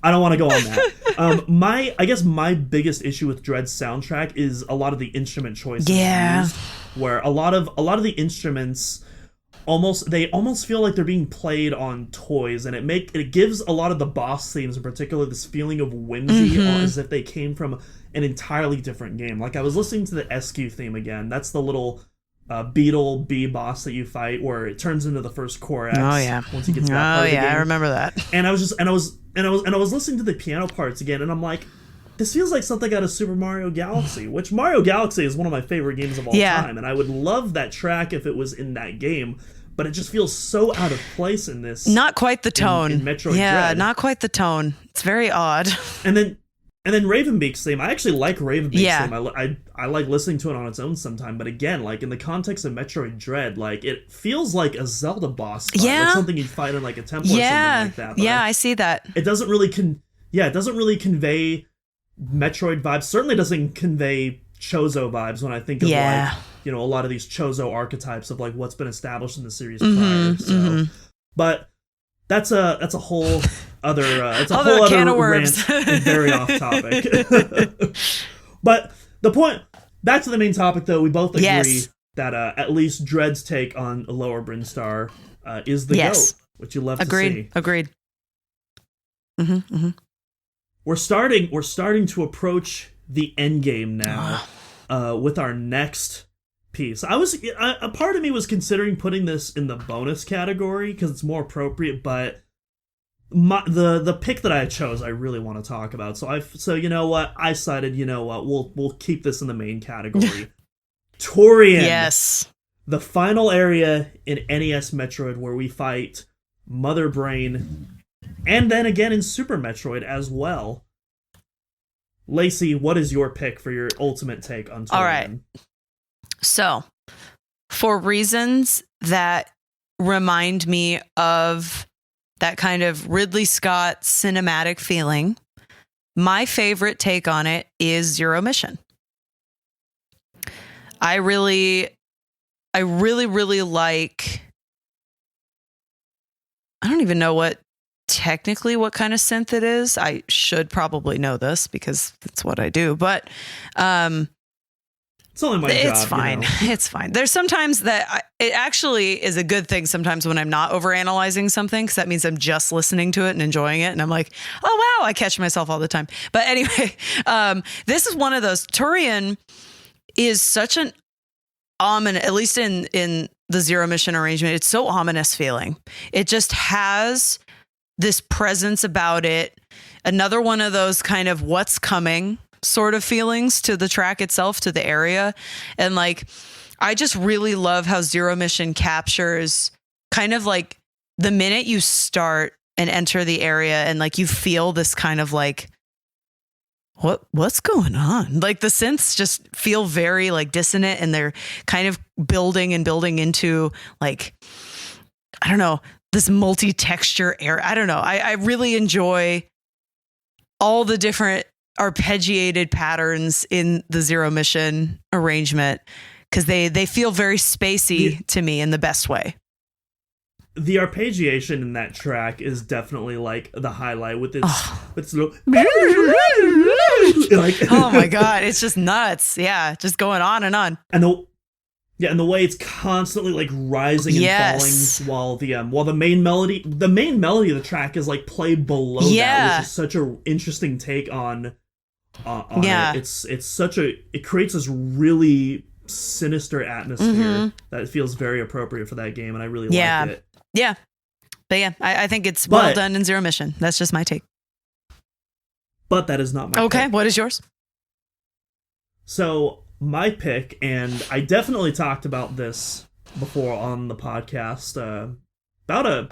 I don't want to go on that. I guess my biggest issue with Dread's soundtrack is a lot of the instrument choices used, where a lot of the instruments almost feel like they're being played on toys, and it gives a lot of the boss themes in particular this feeling of whimsy, as if they came from an entirely different game. Like, I was listening to the SQ theme again. That's the little beetle bee boss that you fight, where it turns into the first chorus. Oh yeah, once he gets back. Oh yeah,
I remember that.
And I was listening to the piano parts again, and I'm like, this feels like something out of Super Mario Galaxy, which Mario Galaxy is one of my favorite games of all time, and I would love that track if it was in that game. But it just feels so out of place in this.
Not quite the tone.
In Metroid Dread.
Not quite the tone. It's very odd.
And then Ravenbeak's theme, I actually like Ravenbeak's theme. I like listening to it on its own sometime, but again, like in the context of Metroid Dread, like it feels like a Zelda boss fight, like something you'd fight in like a temple or something like that. But
I see that.
It doesn't really convey Metroid vibes. Certainly doesn't convey Chozo vibes when I think of like, you know, a lot of these Chozo archetypes of like what's been established in the series prior. So, but that's a whole other it's a whole
can
other
of worms.
Rant and very off topic. But the point, back to the main topic though, we both agree that at least Dread's take on a lower Brinstar is the GOAT, which you love to see.
Agreed.
We're starting to approach the end game now with our next piece. A part of me was considering putting this in the bonus category because it's more appropriate, but the pick that I chose I really want to talk about. So you know what? I decided, you know what? We'll keep this in the main category. Tourian.
Yes.
The final area in NES Metroid where we fight Mother Brain, and then again in Super Metroid as well. Lacey, what is your pick for your ultimate take on Tourian?
All right. So, for reasons that remind me of that kind of Ridley Scott cinematic feeling, my favorite take on it is Zero Mission. I really like, I don't even know what kind of synth it is. I should probably know this because that's what I do, but
it's only my job.
It's fine. You know? It's fine. There's sometimes that it actually is a good thing sometimes when I'm not overanalyzing something, because that means I'm just listening to it and enjoying it. And I'm like, oh, wow, I catch myself all the time. But anyway, this is one of those. Tourian is such an ominous, at least in the Zero Mission arrangement, it's so ominous feeling. It just has this presence about it. Another one of those kind of what's coming sort of feelings to the track itself, to the area. And like, I just really love how Zero Mission captures kind of like the minute you start and enter the area and like you feel this kind of like, what's going on? Like the synths just feel very like dissonant, and they're kind of building into like, I don't know, this multi-texture air. I don't know. I really enjoy all the different arpeggiated patterns in the Zero Mission arrangement because they feel very spacey to me in the best way.
The arpeggiation in that track is definitely like the highlight with its little like,
oh my god, it's just nuts. Yeah, just going on and on.
And the way it's constantly like rising and falling while the main melody of the track is like played below that, which is such an interesting take on it. It creates this really sinister atmosphere that feels very appropriate for that game, and I really like it. Yeah.
But yeah, I think it's well done in Zero Mission. That's just my take.
But that is not my pick.
What is yours?
So my pick, and I definitely talked about this before on the podcast about a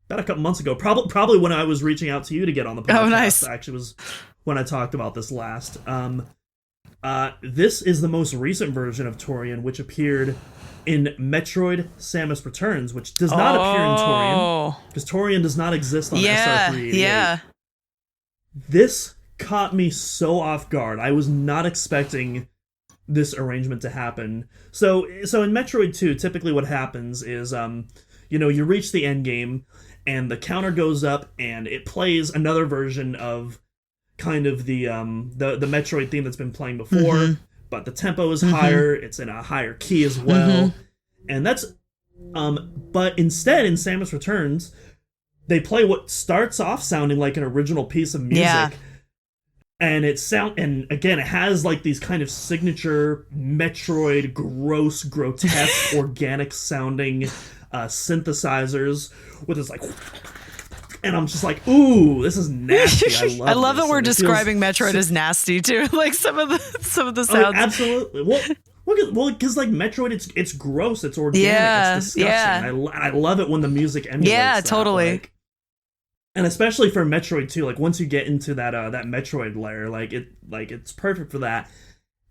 couple months ago, probably when I was reaching out to you to get on the podcast.
Oh, nice.
Actually was when I talked about this last. This is the most recent version of Tourian, which appeared in Metroid Samus Returns, which does not appear in Tourian, because Tourian does not exist on SR388.
Yeah.
This caught me so off guard. I was not expecting this arrangement to happen. So in Metroid 2, typically what happens is, you reach the end game, and the counter goes up, and it plays another version of kind of the Metroid theme that's been playing before, but the tempo is higher, it's in a higher key as well, and that's, but instead in Samus Returns, they play what starts off sounding like an original piece of music, and and again, it has like these kind of signature Metroid, gross, grotesque, organic sounding synthesizers with this like, and I'm just like, ooh, this is nasty.
I love that we're describing Metroid as nasty too. Like some of the sounds.
Oh, absolutely. Well, because like Metroid, it's gross, it's organic, it's disgusting. I love it when the music emulates.
Yeah,
that,
totally.
Like, and especially for Metroid 2, like once you get into that Metroid layer, it's perfect for that.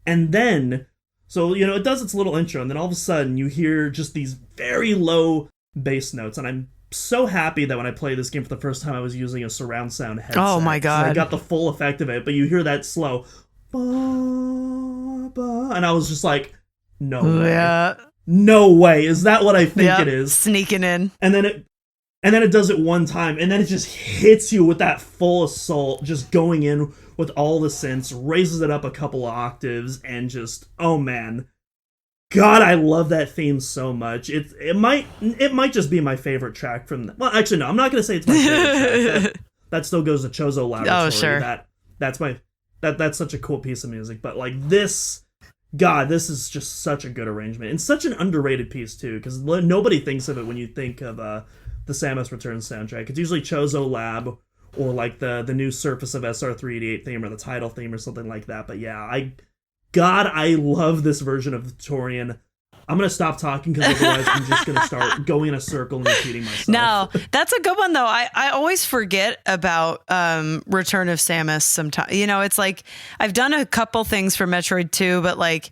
And then, so it does its little intro, and then all of a sudden you hear just these very low bass notes, and I'm so happy that when I played this game for the first time, I was using a surround sound headset.
Oh my god!
So I got the full effect of it, but you hear that slow, and I was just like, no way, no way, is that what I think it is?
Sneaking in,
and then it does it one time, and then it just hits you with that full assault, just going in with all the synths, raises it up a couple of octaves, and just, oh man. God, I love that theme so much. It might just be my favorite track from well, actually no, I'm not gonna say it's my favorite track. That still goes to Chozo Laboratory.
Oh, sure.
That's such a cool piece of music. But like this is just such a good arrangement. And such an underrated piece too, because nobody thinks of it when you think of the Samus Returns soundtrack. It's usually Chozo Lab or like the new Surface of SR388 theme or the title theme or something like that. But yeah, I love this version of the Tourian. I'm going to stop talking because otherwise I'm just going to start going in a circle and repeating myself.
No, that's a good one, though. I always forget about Return of Samus sometimes. It's like I've done a couple things for Metroid 2, but like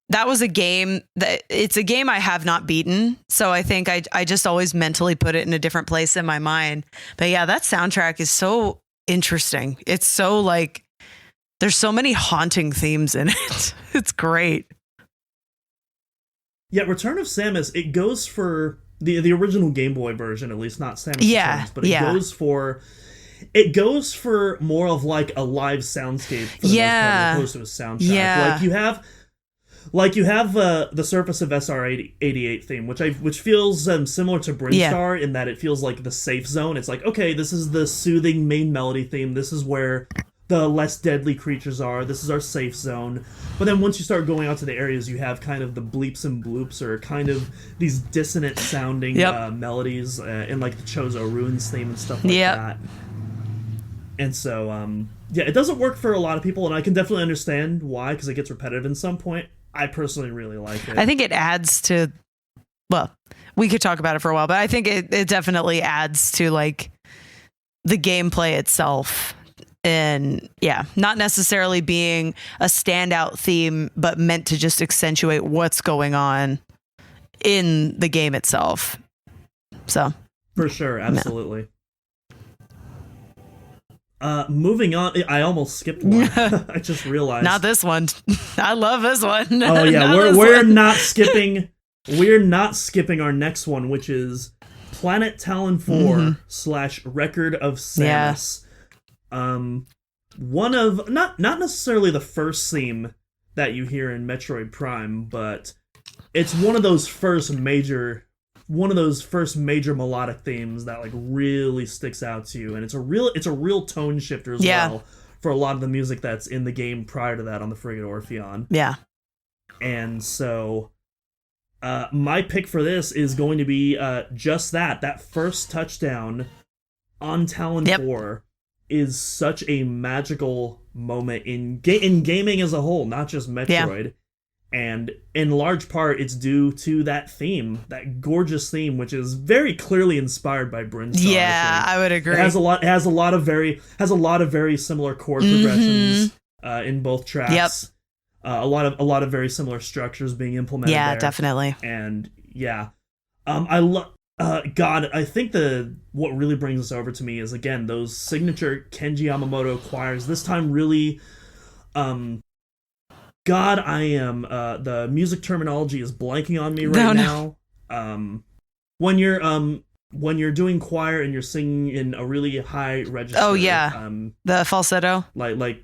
that was a game I have not beaten. So I think I just always mentally put it in a different place in my mind. But yeah, that soundtrack is so interesting. It's so like, there's so many haunting themes in it. It's great.
Yeah, Return of Samus, it goes for the original Game Boy version, at least not Samus Returns, but it goes for more of like a live soundscape for the most part, as opposed to a soundtrack.
Yeah.
Like you have the Surface of SR88 theme, which feels similar to Brinstar in that it feels like the safe zone. It's like, okay, this is the soothing main melody theme. This is where the less deadly creatures are. This is our safe zone. But then once you start going out to the areas, you have kind of the bleeps and bloops, or kind of these dissonant sounding melodies in like the Chozo Ruins theme and stuff like that. And so, it doesn't work for a lot of people, and I can definitely understand why, because it gets repetitive at some point. I personally really like it.
I think it adds to, well, we could talk about it for a while, but I think it definitely adds to like the gameplay itself. And not necessarily being a standout theme, but meant to just accentuate what's going on in the game itself. So
For sure, absolutely. Moving on, I almost skipped one. I just realized.
Not this one. I love this one.
Oh yeah, we're not skipping. We're not skipping our next one, which is Planet Tallon 4 / Record of Samus. Yeah. One of not necessarily the first theme that you hear in Metroid Prime, but it's one of those first major melodic themes that like really sticks out to you, and it's a real tone shifter as well for a lot of the music that's in the game prior to that on the Frigate Orpheon.
Yeah.
And so my pick for this is going to be just that first touchdown on Tallon 4 is such a magical moment in gaming as a whole, not just Metroid. Yeah. And in large part, it's due to that theme, that gorgeous theme, which is very clearly inspired by Brinstar.
Yeah, I would agree.
It has a lot of very similar chord progressions in both tracks. Yep. A lot of very similar structures being implemented.
Yeah,
there.
Definitely.
And yeah, I love. God, I think what really brings us over to me is again those signature Kenji Yamamoto choirs. This time, really. God, I am. The music terminology is blanking on me right now. When you're doing choir and you're singing in a really high register.
Oh yeah, the falsetto.
Like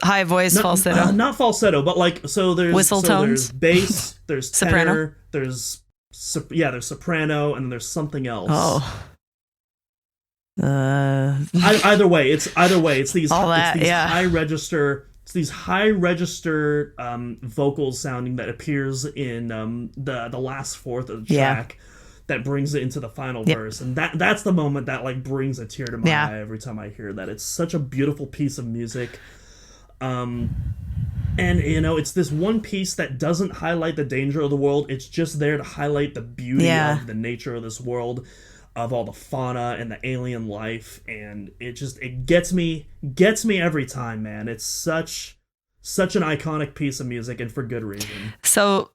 high voice falsetto.
Not falsetto, but like there's
whistle tones.
There's bass. There's
soprano.
Tenor, there's soprano, and then there's something else.
Oh.
Either way, it's these
yeah.
high register. It's these high register vocals sounding that appears in the last fourth of the track that brings it into the final verse, and that's the moment that like brings a tear to my eye every time I hear that. It's such a beautiful piece of music, and it's this one piece that doesn't highlight the danger of the world. It's just there to highlight the beauty of the nature of this world, of all the fauna and the alien life, and it gets me every time, man. It's such an iconic piece of music, and for good reason.
So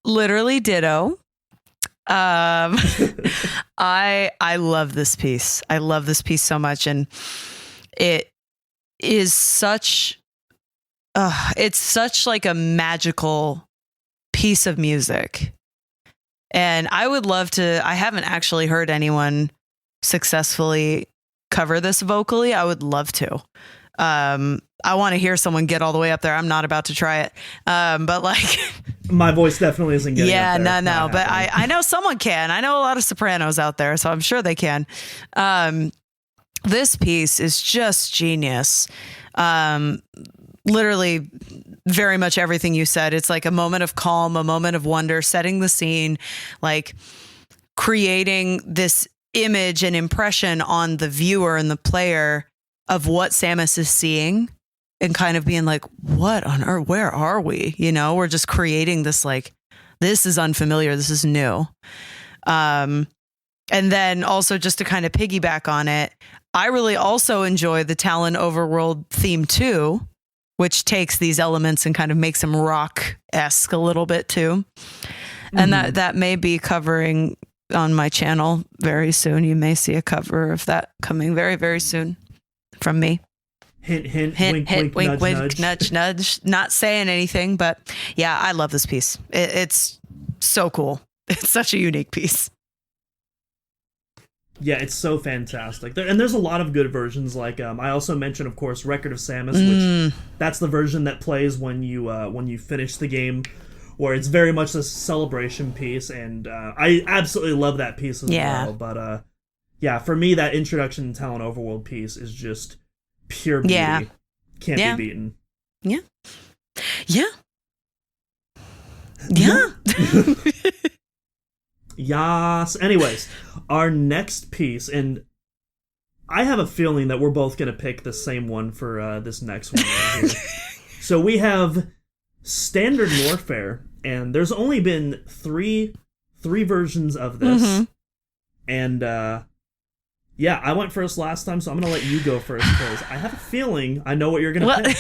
literally ditto. I love this piece. I love this piece so much, and it is such it's such like a magical piece of music. And I would love to, I haven't actually heard anyone successfully cover this vocally. I would love to. I want to hear someone get all the way up there. I'm not about to try it. But like
my voice definitely isn't getting up there.
No. But I know someone can. I know a lot of sopranos out there, so I'm sure they can. This piece is just genius. Literally very much everything you said. It's like a moment of calm, a moment of wonder, setting the scene, like creating this image and impression on the viewer and the player of what Samus is seeing, and kind of being like, what on earth, where are we? We're just creating this, like, this is unfamiliar. This is new. And then also just to kind of piggyback on it, I really also enjoy the Tallon Overworld theme too, which takes these elements and kind of makes them rock-esque a little bit too. And that may be covering on my channel very soon. You may see a cover of that coming very, very soon from me.
Hint, hint,
wink, nudge. Not saying anything, but yeah, I love this piece. It's so cool. It's such a unique piece.
Yeah, it's so fantastic. There's a lot of good versions. Like I also mentioned, of course, Record of Samus, which that's the version that plays when you finish the game, where it's very much this celebration piece, and I absolutely love that piece as well. But for me, that introduction to Tallon Overworld piece is just pure beauty.
Yeah.
Can't be beaten.
Yeah.
Yas. Anyways, our next piece, and I have a feeling that we're both going to pick the same one for this next one right here. So we have Standard Norfair, and there's only been three versions of this. And I went first last time, so I'm going to let you go first, because I have a feeling I know what you're going to pick.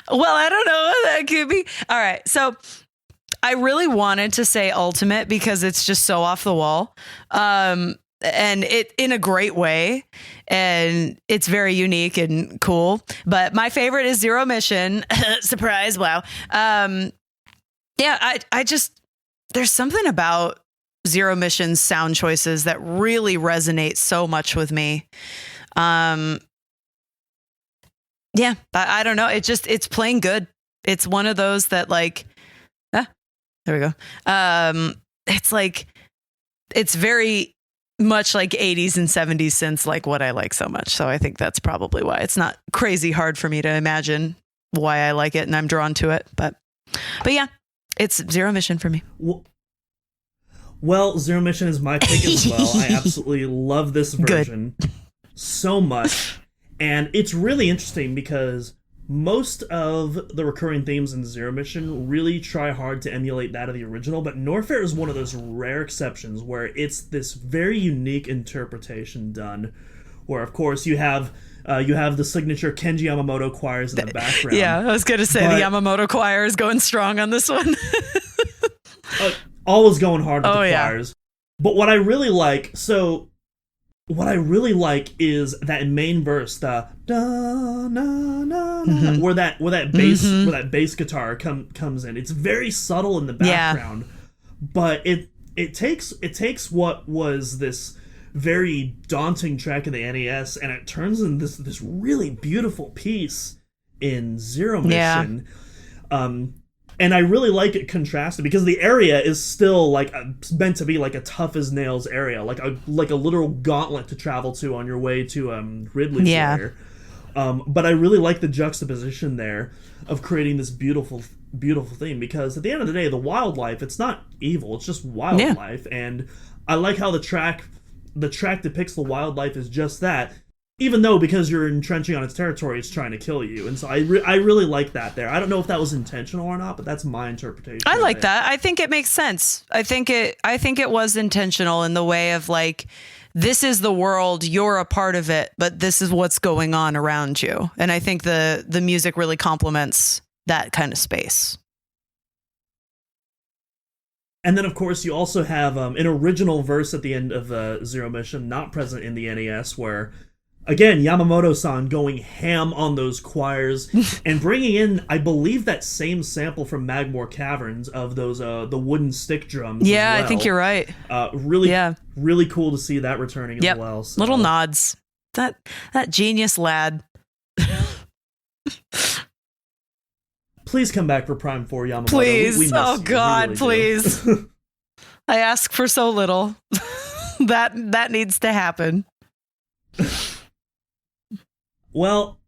Well, I don't know what that could be. All right, so I really wanted to say ultimate because it's just so off the wall. And it in a great way, and it's very unique and cool. But my favorite is Zero Mission. Surprise! Wow. Yeah, I just there's something about Zero Mission's sound choices that really resonate so much with me. Yeah, I don't know. It's plain good. It's one of those that like, there we go. It's like it's very much like 80s and 70s synths, like what I like so much. So I think that's probably why it's not crazy hard for me to imagine why I like it and I'm drawn to it. But yeah, it's Zero Mission for me.
Well, Zero Mission is my pick as well. I absolutely love this version so much. And it's really interesting because most of the recurring themes in Zero Mission really try hard to emulate that of the original, but Norfair is one of those rare exceptions where it's this very unique interpretation done, where of course you have the signature Kenji Yamamoto choirs in the background.
Yeah, I was going to say the Yamamoto choir is going strong on this one.
Always going hard with the choirs. But what I really like is that main verse, the da na na na, where that bass guitar comes in. It's very subtle in the background, but it takes what was this very daunting track in the NES and it turns into this really beautiful piece in Zero Mission. And I really like it contrasted because the area is still like meant to be like a tough as nails area, like a literal gauntlet to travel to on your way to Ridley's Lair. But I really like the juxtaposition there of creating this beautiful theme because at the end of the day, the wildlife, it's not evil, it's just wildlife, and I like how the track depicts the wildlife as just that. Even though, because you're entrenching on its territory, it's trying to kill you. And so I really like that there. I don't know if that was intentional or not, but that's my interpretation.
I like that. I think it makes sense. I think it was intentional in the way of like, this is the world, you're a part of it, but this is what's going on around you. And I think the music really complements that kind of space.
And then, of course, you also have an original verse at the end of Zero Mission, not present in the NES, where... Again, Yamamoto-san going ham on those choirs and bringing in, I believe, that same sample from Magmoor Caverns of those the wooden stick drums.
Yeah,
as well.
I think you're right.
Really cool to see that returning as well. So.
Little nods. That genius lad.
Please come back for Prime 4, Yamamoto.
Please,
we miss
oh
you.
God,
Really
please. I ask for so little. That needs to happen.
Well,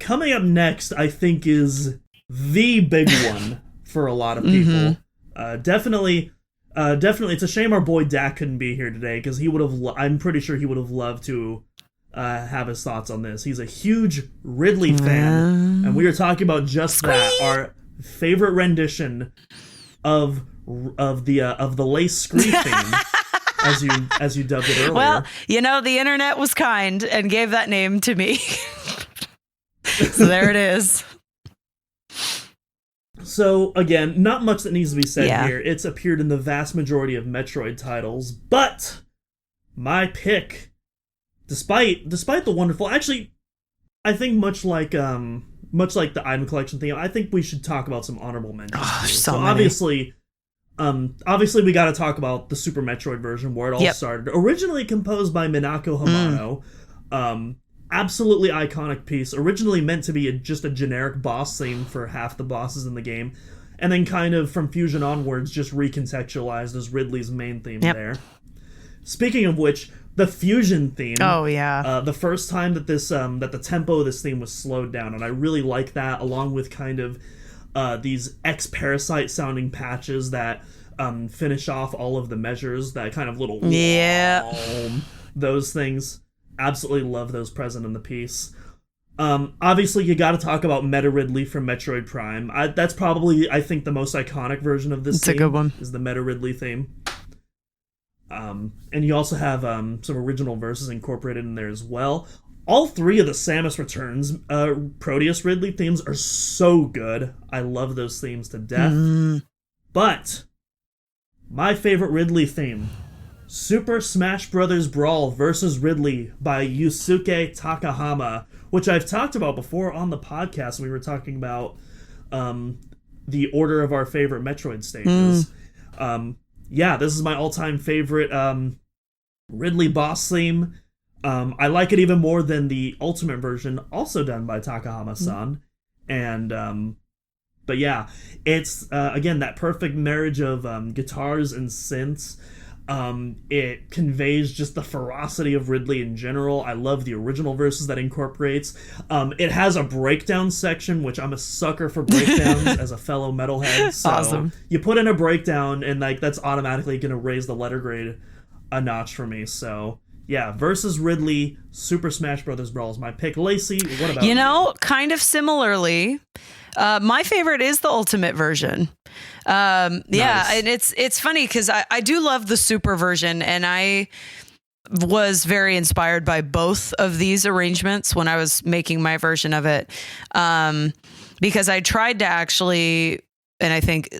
coming up next, I think, is the big one for a lot of people. Definitely, it's a shame our boy Dak couldn't be here today, because he would have. I'm pretty sure he would have loved to have his thoughts on this. He's a huge Ridley fan, and we are talking about just that, our favorite rendition of the Lace Screed theme. As you dubbed it earlier.
Well, the internet was kind and gave that name to me. So there it is. So again, not much that needs to be said here. It's appeared in the vast majority of Metroid titles, but my pick, despite the wonderful, actually, I think much like the item collection thing, I think we should talk about some honorable mentions. So obviously we got to talk about the Super Metroid version where it all started. Originally composed by Minako Hamano. Absolutely iconic piece. Originally meant to be just a generic boss theme for half the bosses in the game. And then kind of from Fusion onwards, just recontextualized as Ridley's main theme there. Speaking of which, the Fusion theme. Oh, yeah.
The first time that that the tempo of this theme was slowed down. And I really like that, along with kind of these Parasite sounding patches that finish off all of the measures, that kind of little those things. Absolutely love those present in the piece. Obviously, you got to talk about Meta Ridley from Metroid Prime. That's probably, I think, the most iconic version of this theme.
It's a good one.
Is the Meta Ridley theme. And you also have some original verses incorporated in there as well. All three of the Samus Returns Proteus Ridley themes are so good. I love those themes to death. But My favorite Ridley theme, Super Smash Bros. Brawl vs. Ridley by Yusuke Takahama, which I've talked about before on the podcast. We were talking about the order of our favorite Metroid stages. This is my all-time favorite Ridley boss theme. I like it even more than the Ultimate version, also done by Takahama-san. And but yeah, it's again that perfect marriage of guitars and synths. It conveys just the ferocity of Ridley in general. I love the original verses that incorporates. It has a breakdown section, which I'm a sucker for breakdowns as a fellow metalhead. So
awesome.
You put in a breakdown, and like that's automatically going to raise the letter grade a notch for me. So yeah, versus Ridley, Super Smash Bros. Brawl is my pick. Lacey, what about you?
Kind of similarly, my favorite is the Ultimate version.
Nice.
And it's funny because I do love the Super version, and I was very inspired by both of these arrangements when I was making my version of it, because I tried to actually, and I think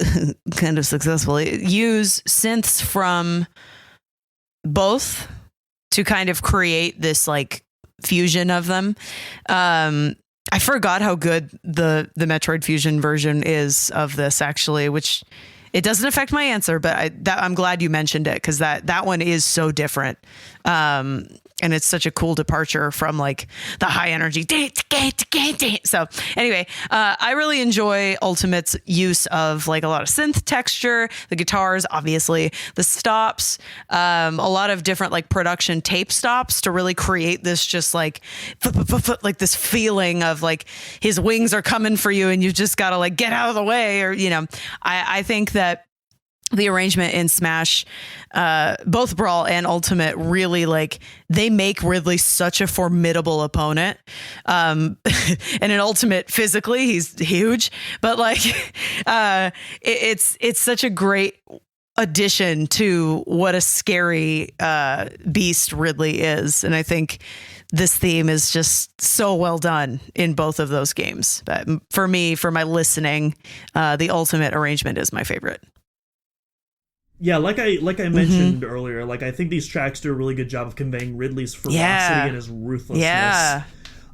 kind of successfully, use synths from both to kind of create this like fusion of them. I forgot how good the Metroid Fusion version is of this, actually, which it doesn't affect my answer, but I'm glad you mentioned it, because that one is so different. And it's such a cool departure from like the high energy. So anyway, I really enjoy Ultimate's use of like a lot of synth texture, the guitars, obviously, the stops, a lot of different like production tape stops to really create this just like this feeling of like his wings are coming for you and you just got to like get out of the way, or, I think that the arrangement in Smash, both Brawl and Ultimate, really like they make Ridley such a formidable opponent. And in Ultimate, physically, he's huge, but like it's such a great addition to what a scary beast Ridley is. And I think this theme is just so well done in both of those games. But for me, for my listening, the Ultimate arrangement is my favorite.
Yeah, like I mentioned earlier, like I think these tracks do a really good job of conveying Ridley's ferocity and his ruthlessness.
Yeah,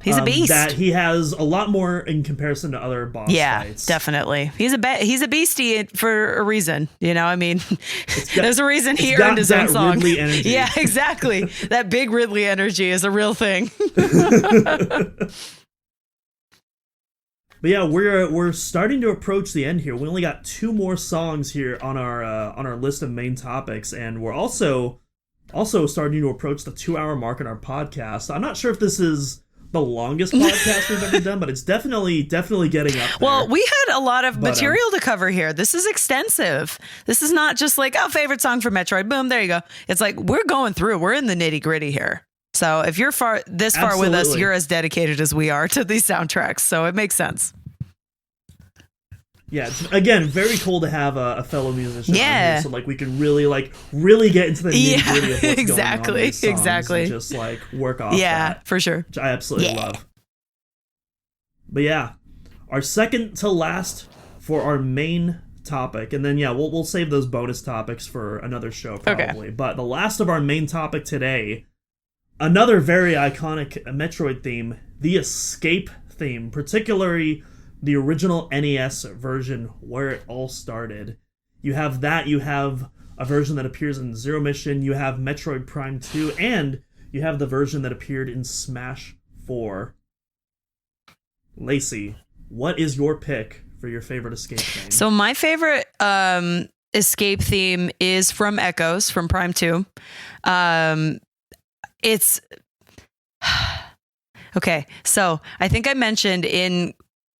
he's a beast.
That he has a lot more in comparison to other boss fights.
Definitely. He's a beastie for a reason. I mean, there's a reason he earned his own song.
Ridley energy.
Yeah, exactly. That big Ridley energy is a real thing.
But yeah, we're starting to approach the end here. We only got 2 more songs here on our list of main topics, and we're also starting to approach the 2-hour mark in our podcast. I'm not sure if this is the longest podcast we've ever done, but it's definitely getting up there.
Well, we had a lot of material to cover here. This is extensive. This is not just like, favorite song for Metroid. Boom, there you go. It's like we're going through. We're in the nitty gritty here. So if you're far with us, you're as dedicated as we are to these soundtracks. So it makes sense.
Yeah, it's, again, very cool to have a fellow musician on here, so like we can really get into the nitty gritty of what's going on in these songs and just like work off that,
for sure,
which I absolutely love. But yeah, our second to last for our main topic, and then we'll save those bonus topics for another show probably. Okay. But the last of our main topic today. Another very iconic Metroid theme, the Escape theme, particularly the original NES version where it all started. You have a version that appears in Zero Mission, you have Metroid Prime 2, and you have the version that appeared in Smash 4. Lacey, what is your pick for your favorite Escape theme?
So my favorite Escape theme is from Echoes, from Prime 2. It's okay. So I think I mentioned in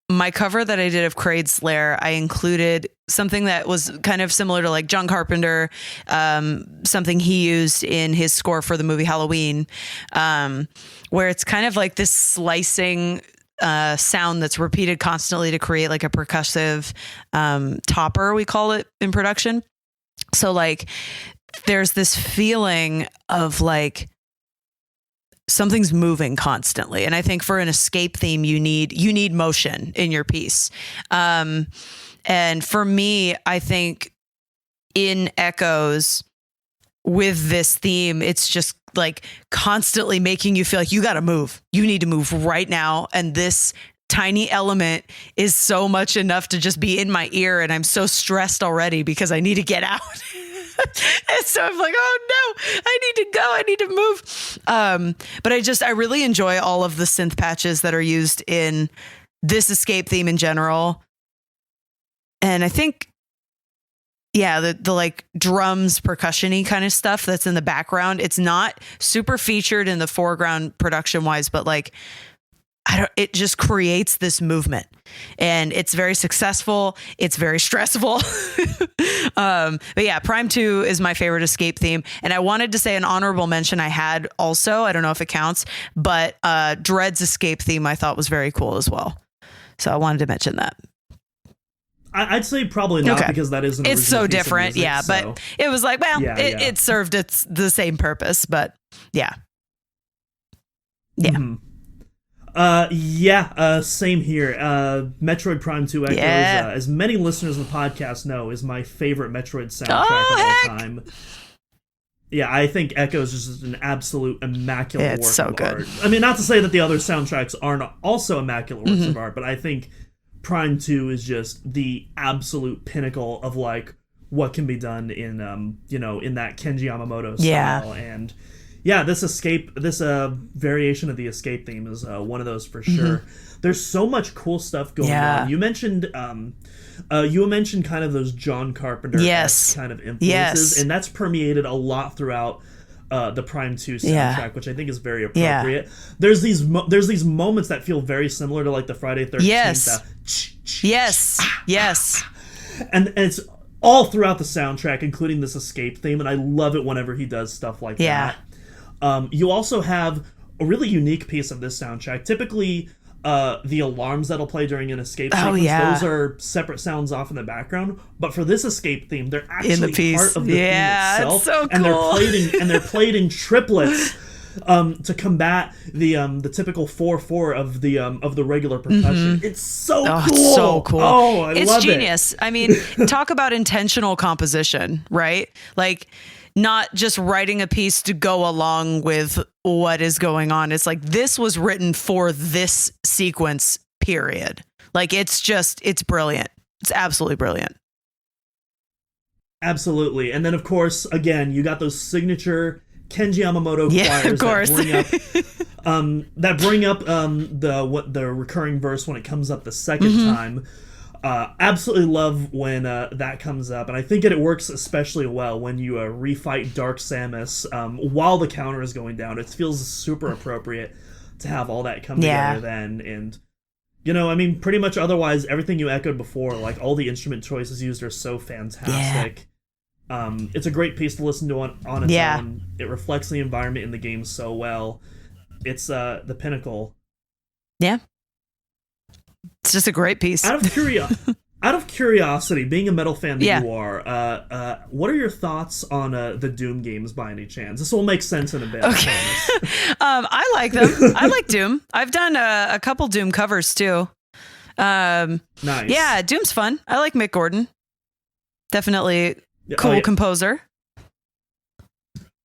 my cover that I did of Kraid's Lair, I included something that was kind of similar to like John Carpenter, something he used in his score for the movie Halloween, where it's kind of like this slicing sound that's repeated constantly to create like a percussive topper, we call it in production. So like there's this feeling of like something's moving constantly. And I think for an Escape theme, you need motion in your piece. And for me, I think in Echoes with this theme, it's just like constantly making you feel like you got to move. You need to move right now. And this tiny element is so much enough to just be in my ear. And I'm so stressed already because I need to get out. And so I'm like, oh no, I need to go. I need to move. But I really enjoy all of the synth patches that are used in this escape theme in general. And I think, yeah, the like drums, percussion-y kind of stuff that's in the background. It's not super featured in the foreground production wise, but like, it just creates this movement, and it's very successful. It's very stressful. But yeah, Prime 2 is my favorite escape theme. And I wanted to say an honorable mention I had also, I don't know if it counts, but Dread's escape theme I thought was very cool as well. So I wanted to mention that.
I'd say probably not, because that isn't.
It's so different, music, but it was like, well, it served the same purpose, but yeah.
Mm-hmm. Same here. Metroid Prime 2 Echoes, as many listeners of the podcast know, is my favorite Metroid soundtrack of all time. Yeah, I think Echoes is just an absolute immaculate work of art. I mean, not to say that the other soundtracks aren't also immaculate works of art, but I think Prime 2 is just the absolute pinnacle of like what can be done in in that Kenji Yamamoto style. And this variation of the escape theme is one of those for sure. There's so much cool stuff going on. You mentioned kind of those John Carpenter kind of influences, and that's permeated a lot throughout the Prime 2 soundtrack, which I think is very appropriate. There's these moments that feel very similar to like the Friday 13th. And it's all throughout the soundtrack, including this escape theme, and I love it whenever he does stuff like that. You also have a really unique piece of this soundtrack. Typically, the alarms that'll play during an escape sequence, those are separate sounds off in the background. But for this escape theme, they're actually part of the theme itself. It's so cool. And they're played in triplets to combat the typical 4/4 of the regular percussion. It's so cool.
It's so cool.
Oh, I love it.
It's genius. I mean, talk about intentional composition, right? Like, not just writing a piece to go along with what is going on. It's like, this was written for this sequence, period. Like, it's brilliant. It's absolutely brilliant.
Absolutely. And then, of course, again, you got those signature Kenji Yamamoto choirs
of course.
that bring up the recurring verse when it comes up the second time. Absolutely love when that comes up, and I think it works especially well when you refight Dark Samus while the counter is going down. It feels super appropriate to have all that come together then, and I mean, pretty much otherwise everything you echoed before, like all the instrument choices used are so fantastic. It's a great piece to listen to on its own. It reflects the environment in the game so well. It's the pinnacle. Yeah.
It's just a great piece.
Out of curiosity, being a metal fan that you are, what are your thoughts on the Doom games by any chance? This will make sense in a bit.
Okay. I like them. I like Doom. I've done a couple Doom covers too. Nice. Yeah, Doom's fun. I like Mick Gordon. Definitely cool composer.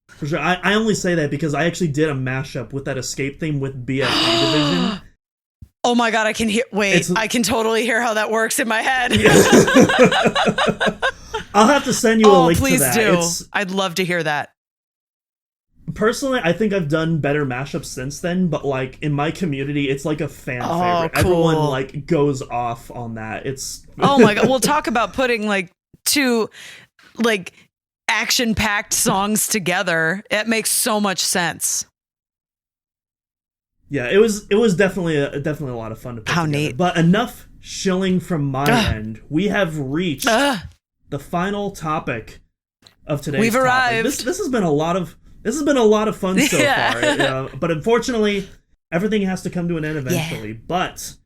For sure. I only say that because I actually did a mashup with that escape theme with BFG Division.
Oh my god, I can totally hear how that works in my head.
I'll have to send you a link to that.
Please do. I'd love to hear that.
Personally, I think I've done better mashups since then, but like in my community, it's like a fan favorite.
Cool.
Everyone like goes off on that. It's
oh my god, we'll talk about putting like two like action-packed songs together. It makes so much sense.
Yeah, it was definitely a lot of fun to put together. Neat. But enough shilling from my end. We have reached the final topic of today's
We've arrived.
This has been a lot of fun so far. But unfortunately, everything has to come to an end eventually. But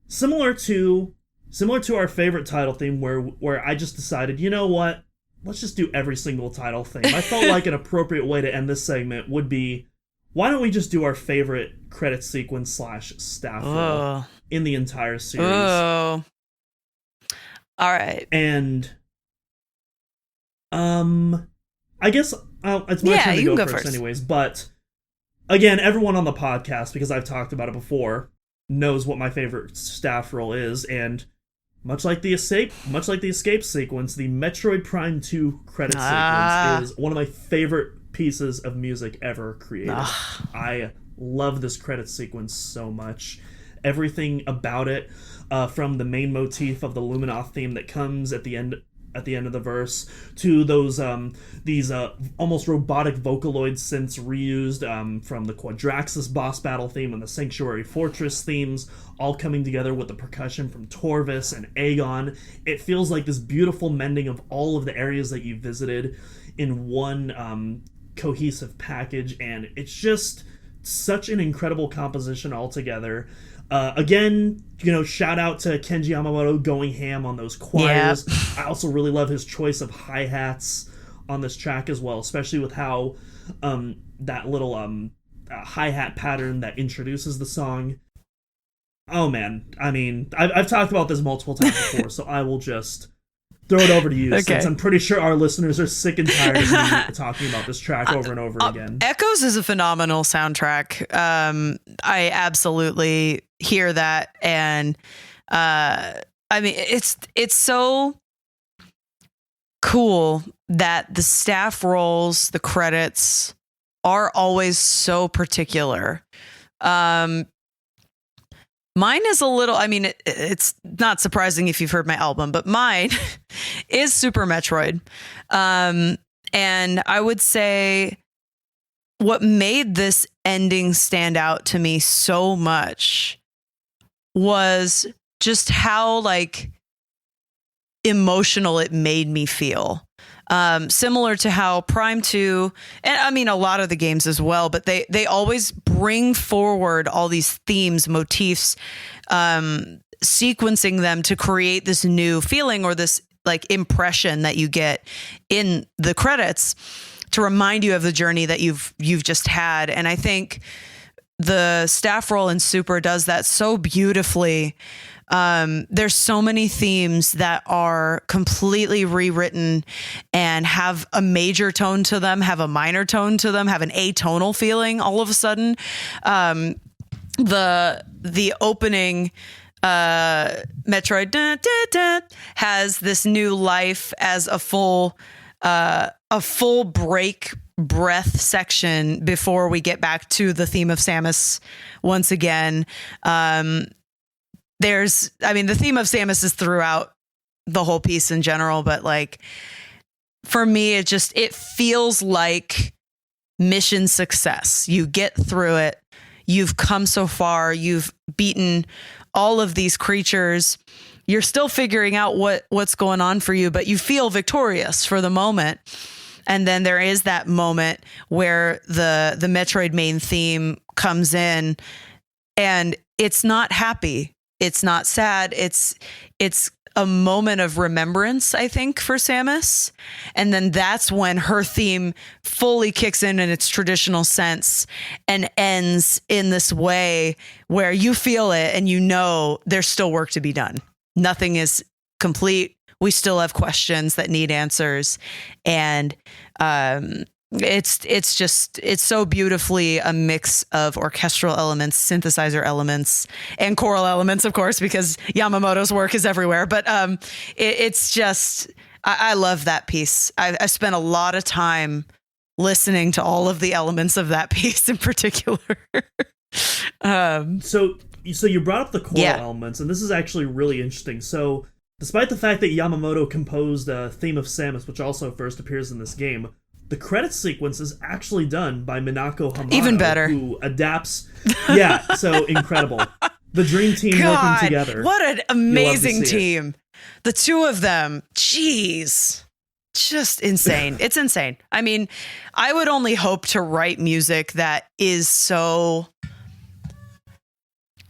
similar to our favorite title theme where I just decided, you know what? Let's just do every single title theme. I felt like an appropriate way to end this segment would be, why don't we just do our favorite credit sequence / staff roll in the entire series?
Oh. All right.
And I guess it's my turn to go first anyways, but again, everyone on the podcast, because I've talked about it before, knows what my favorite staff role is, and much like the escape sequence, the Metroid Prime 2 credit sequence is one of my favorite pieces of music ever created. I love this credit sequence so much. Everything about it, from the main motif of the Luminoth theme that comes at the end of the verse, to those these almost robotic Vocaloid synths reused from the Quadraxis boss battle theme and the Sanctuary Fortress themes, all coming together with the percussion from Torvis and Aegon. It feels like this beautiful mending of all of the areas that you visited in one cohesive package, and it's just such an incredible composition altogether. Again, shout out to Kenji Yamamoto going ham on those choirs. Yep. I also really love his choice of hi-hats on this track as well, especially with how that little hi-hat pattern that introduces the song. Oh man, I mean, I've talked about this multiple times before, so I will just throw it over to you, since I'm pretty sure our listeners are sick and tired of me talking about this track over and over again.
Echoes is a phenomenal soundtrack. I absolutely hear that, and I mean, it's so cool that the staff roles, the credits, are always so particular. Mine is a little, I mean, it's not surprising if you've heard my album, but mine is Super Metroid. And I would say what made this ending stand out to me so much was just how, like, emotional it made me feel. Similar to how Prime 2, and I mean a lot of the games as well, but they always bring forward all these themes, motifs, sequencing them to create this new feeling or this like impression that you get in the credits to remind you of the journey that you've just had. And I think the staff role in Super does that so beautifully. There's so many themes that are completely rewritten and have a major tone to them, have a minor tone to them, have an atonal feeling all of a sudden. The opening Metroid has this new life as a full break breath section before we get back to the theme of Samus once again. The theme of Samus is throughout the whole piece in general, but like for me, it feels like mission success. You get through it. You've come so far. You've beaten all of these creatures. You're still figuring out what's going on for you, but you feel victorious for the moment. And then there is that moment where the Metroid main theme comes in, and it's not happy. It's not sad. It's a moment of remembrance, I think, for Samus. And then that's when her theme fully kicks in its traditional sense and ends in this way where you feel it and you know there's still work to be done. Nothing is complete. We still have questions that need answers. And it's so beautifully a mix of orchestral elements, synthesizer elements, and choral elements, of course, because Yamamoto's work is everywhere. But it's just, I love that piece. I spent a lot of time listening to all of the elements of that piece in particular.
So you brought up the choral elements, and this is actually really interesting. So despite the fact that Yamamoto composed a theme of Samus, which also first appears in this game, the credits sequence is actually done by Minako Hamada.
Even better.
Who adapts. Yeah, so incredible. The dream team working together.
What an amazing team. The two of them. Jeez. Just insane. It's insane. I mean, I would only hope to write music that is so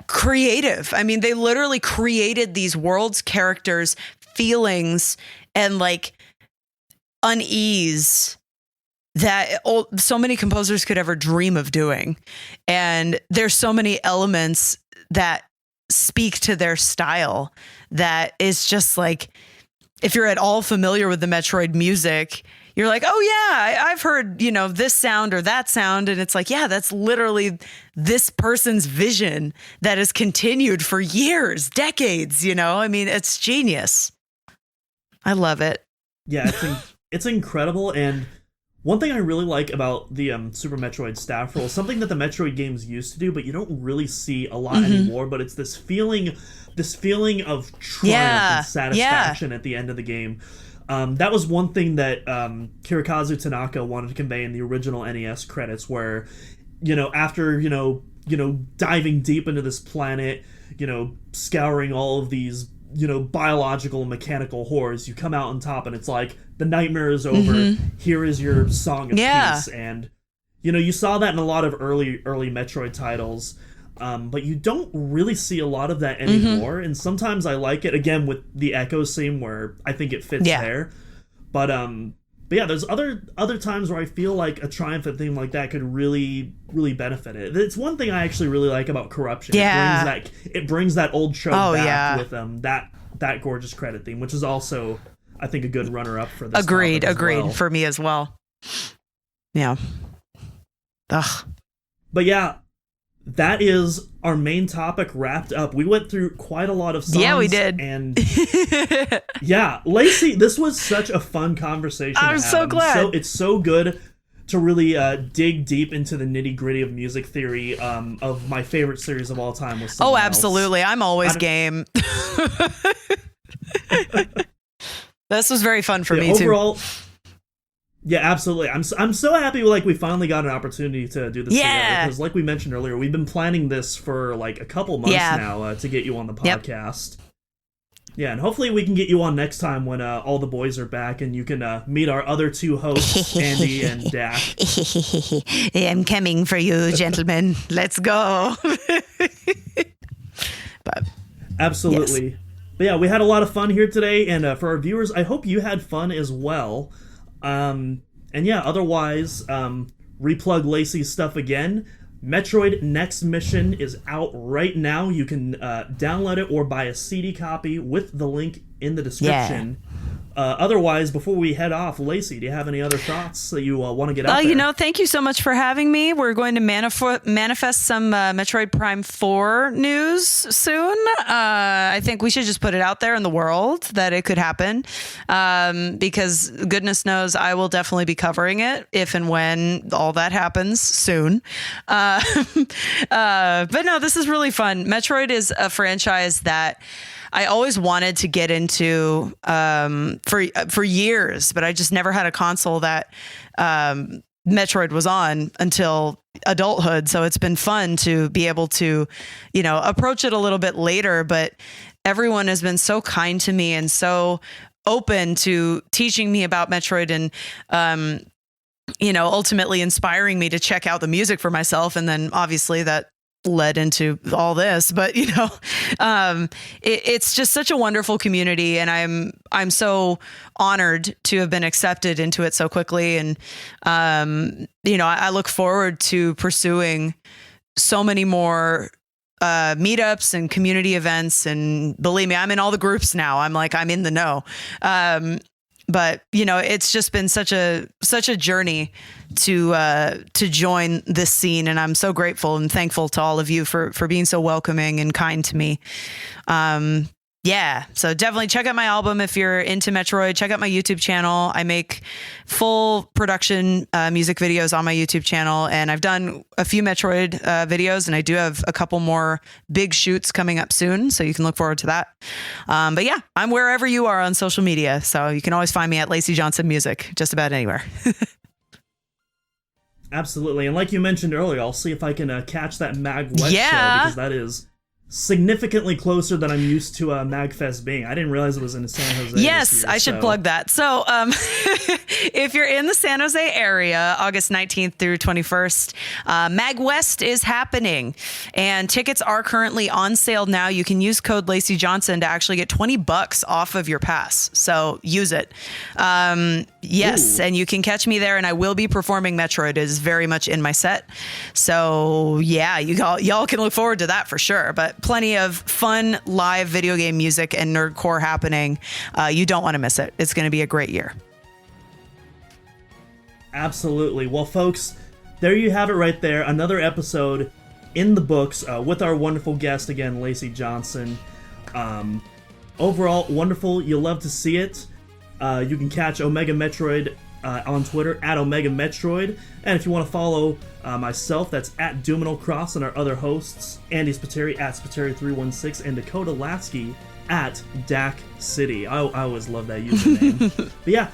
creative. I mean, they literally created these worlds, characters, feelings, and like unease that so many composers could ever dream of doing. And there's so many elements that speak to their style that is just like, if you're at all familiar with the Metroid music, you're like, oh yeah, I've heard, this sound or that sound. And it's like, yeah, that's literally this person's vision that has continued for years, decades, I mean, it's genius. I love it.
Yeah, it's incredible. And one thing I really like about the Super Metroid staff roll, something that the Metroid games used to do, but you don't really see a lot anymore, but it's this feeling of triumph and satisfaction at the end of the game. That was one thing that Hirokazu Tanaka wanted to convey in the original NES credits, where, after, diving deep into this planet, scouring all of these, biological and mechanical horrors, you come out on top and it's like, the nightmare is over, here is your song of peace. And, you saw that in a lot of early Metroid titles. But you don't really see a lot of that anymore, and sometimes I like it, again, with the Echo scene, where I think it fits there. But yeah, there's other times where I feel like a triumphant theme like that could really, really benefit it. It's one thing I actually really like about Corruption.
Yeah.
It brings that old trope back with that gorgeous credit theme, which is also, I think, a good runner-up for this.
Agreed,
well.
For me as well. Yeah. Ugh.
But yeah, that is our main topic wrapped up. We went through quite a lot of songs.
Yeah, we did.
And yeah, Lacey, this was such a fun conversation.
I'm so glad.
It's so good to really dig deep into the nitty-gritty of music theory of my favorite series of all time. With
oh, absolutely. I'm always game. This was very fun for me, too.
Yeah, absolutely. I'm so happy we finally got an opportunity to do this together, because like we mentioned earlier, we've been planning this for a couple months now to get you on the podcast. Yep. Yeah, and hopefully we can get you on next time when all the boys are back and you can meet our other two hosts, Andy and Dak.
I'm coming for you, gentlemen. Let's go. But
absolutely. Yes. But yeah, we had a lot of fun here today, and for our viewers, I hope you had fun as well. And yeah, otherwise, replug Lacey's stuff again. Metroid Next Mission is out right now. You can download it or buy a CD copy with the link in the description. Otherwise, before we head off, Lacey, do you have any other thoughts that you want to get out there?
Thank you so much for having me. We're going to manifest some Metroid Prime 4 news soon. I think we should just put it out there in the world that it could happen, because goodness knows I will definitely be covering it if and when all that happens soon. But no, this is really fun. Metroid is a franchise that I always wanted to get into for years, but I just never had a console that Metroid was on until adulthood. So it's been fun to be able to, approach it a little bit later. But everyone has been so kind to me and so open to teaching me about Metroid and, ultimately inspiring me to check out the music for myself. And then obviously that led into all this, but it's just such a wonderful community, and I'm so honored to have been accepted into it so quickly. And I look forward to pursuing so many more meetups and community events, and believe me, I'm in all the groups now. I'm in the know. But it's just been such a journey to join this scene, and I'm so grateful and thankful to all of you for being so welcoming and kind to me. So definitely check out my album if you're into Metroid. Check out my YouTube channel. I make full production music videos on my YouTube channel, and I've done a few Metroid videos, and I do have a couple more big shoots coming up soon, so you can look forward to that. But yeah, I'm wherever you are on social media, so you can always find me at Lacey Johnson Music, just about anywhere.
Absolutely, and like you mentioned earlier, I'll see if I can catch that Mag West show, because that is significantly closer than I'm used to MagFest being. I didn't realize it was in San Jose.
Yes, I should plug that. So if you're in the San Jose area, August 19th through 21st, Mag West is happening, and tickets are currently on sale now. You can use code Lacey Johnson to actually get $20 off of your pass. So use it. Yes, and you can catch me there, and I will be performing Metroid. It is very much in my set. So yeah, y'all can look forward to that for sure. But plenty of fun live video game music and nerdcore happening. You don't want to miss it. It's going to be a great year.
Absolutely. Well, folks, there you have it right there. Another episode in the books with our wonderful guest again, Lacey Johnson. Overall, wonderful. You'll love to see it. You can catch Omega Metroid on Twitter at Omega Metroid. And if you want to follow myself, that's at Doom Cross, and our other hosts, Andy Spiteri at Spiteri316 and Dakota Lasky at Dak City. I always love that username. But yeah,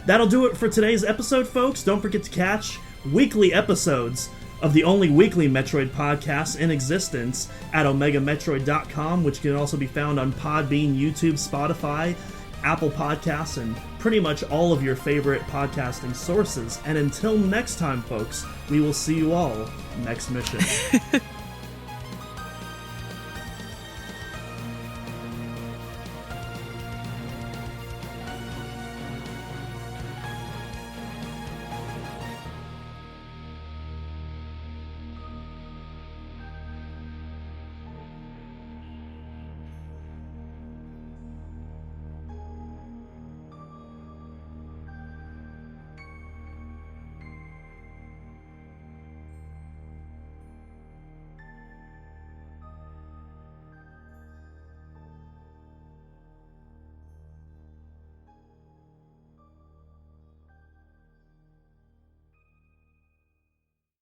that'll do it for today's episode, folks. Don't forget to catch weekly episodes of the only weekly Metroid podcast in existence at OmegaMetroid.com, which can also be found on Podbean, YouTube, Spotify, Apple Podcasts, and pretty much all of your favorite podcasting sources. And until next time, folks, we will see you all next mission.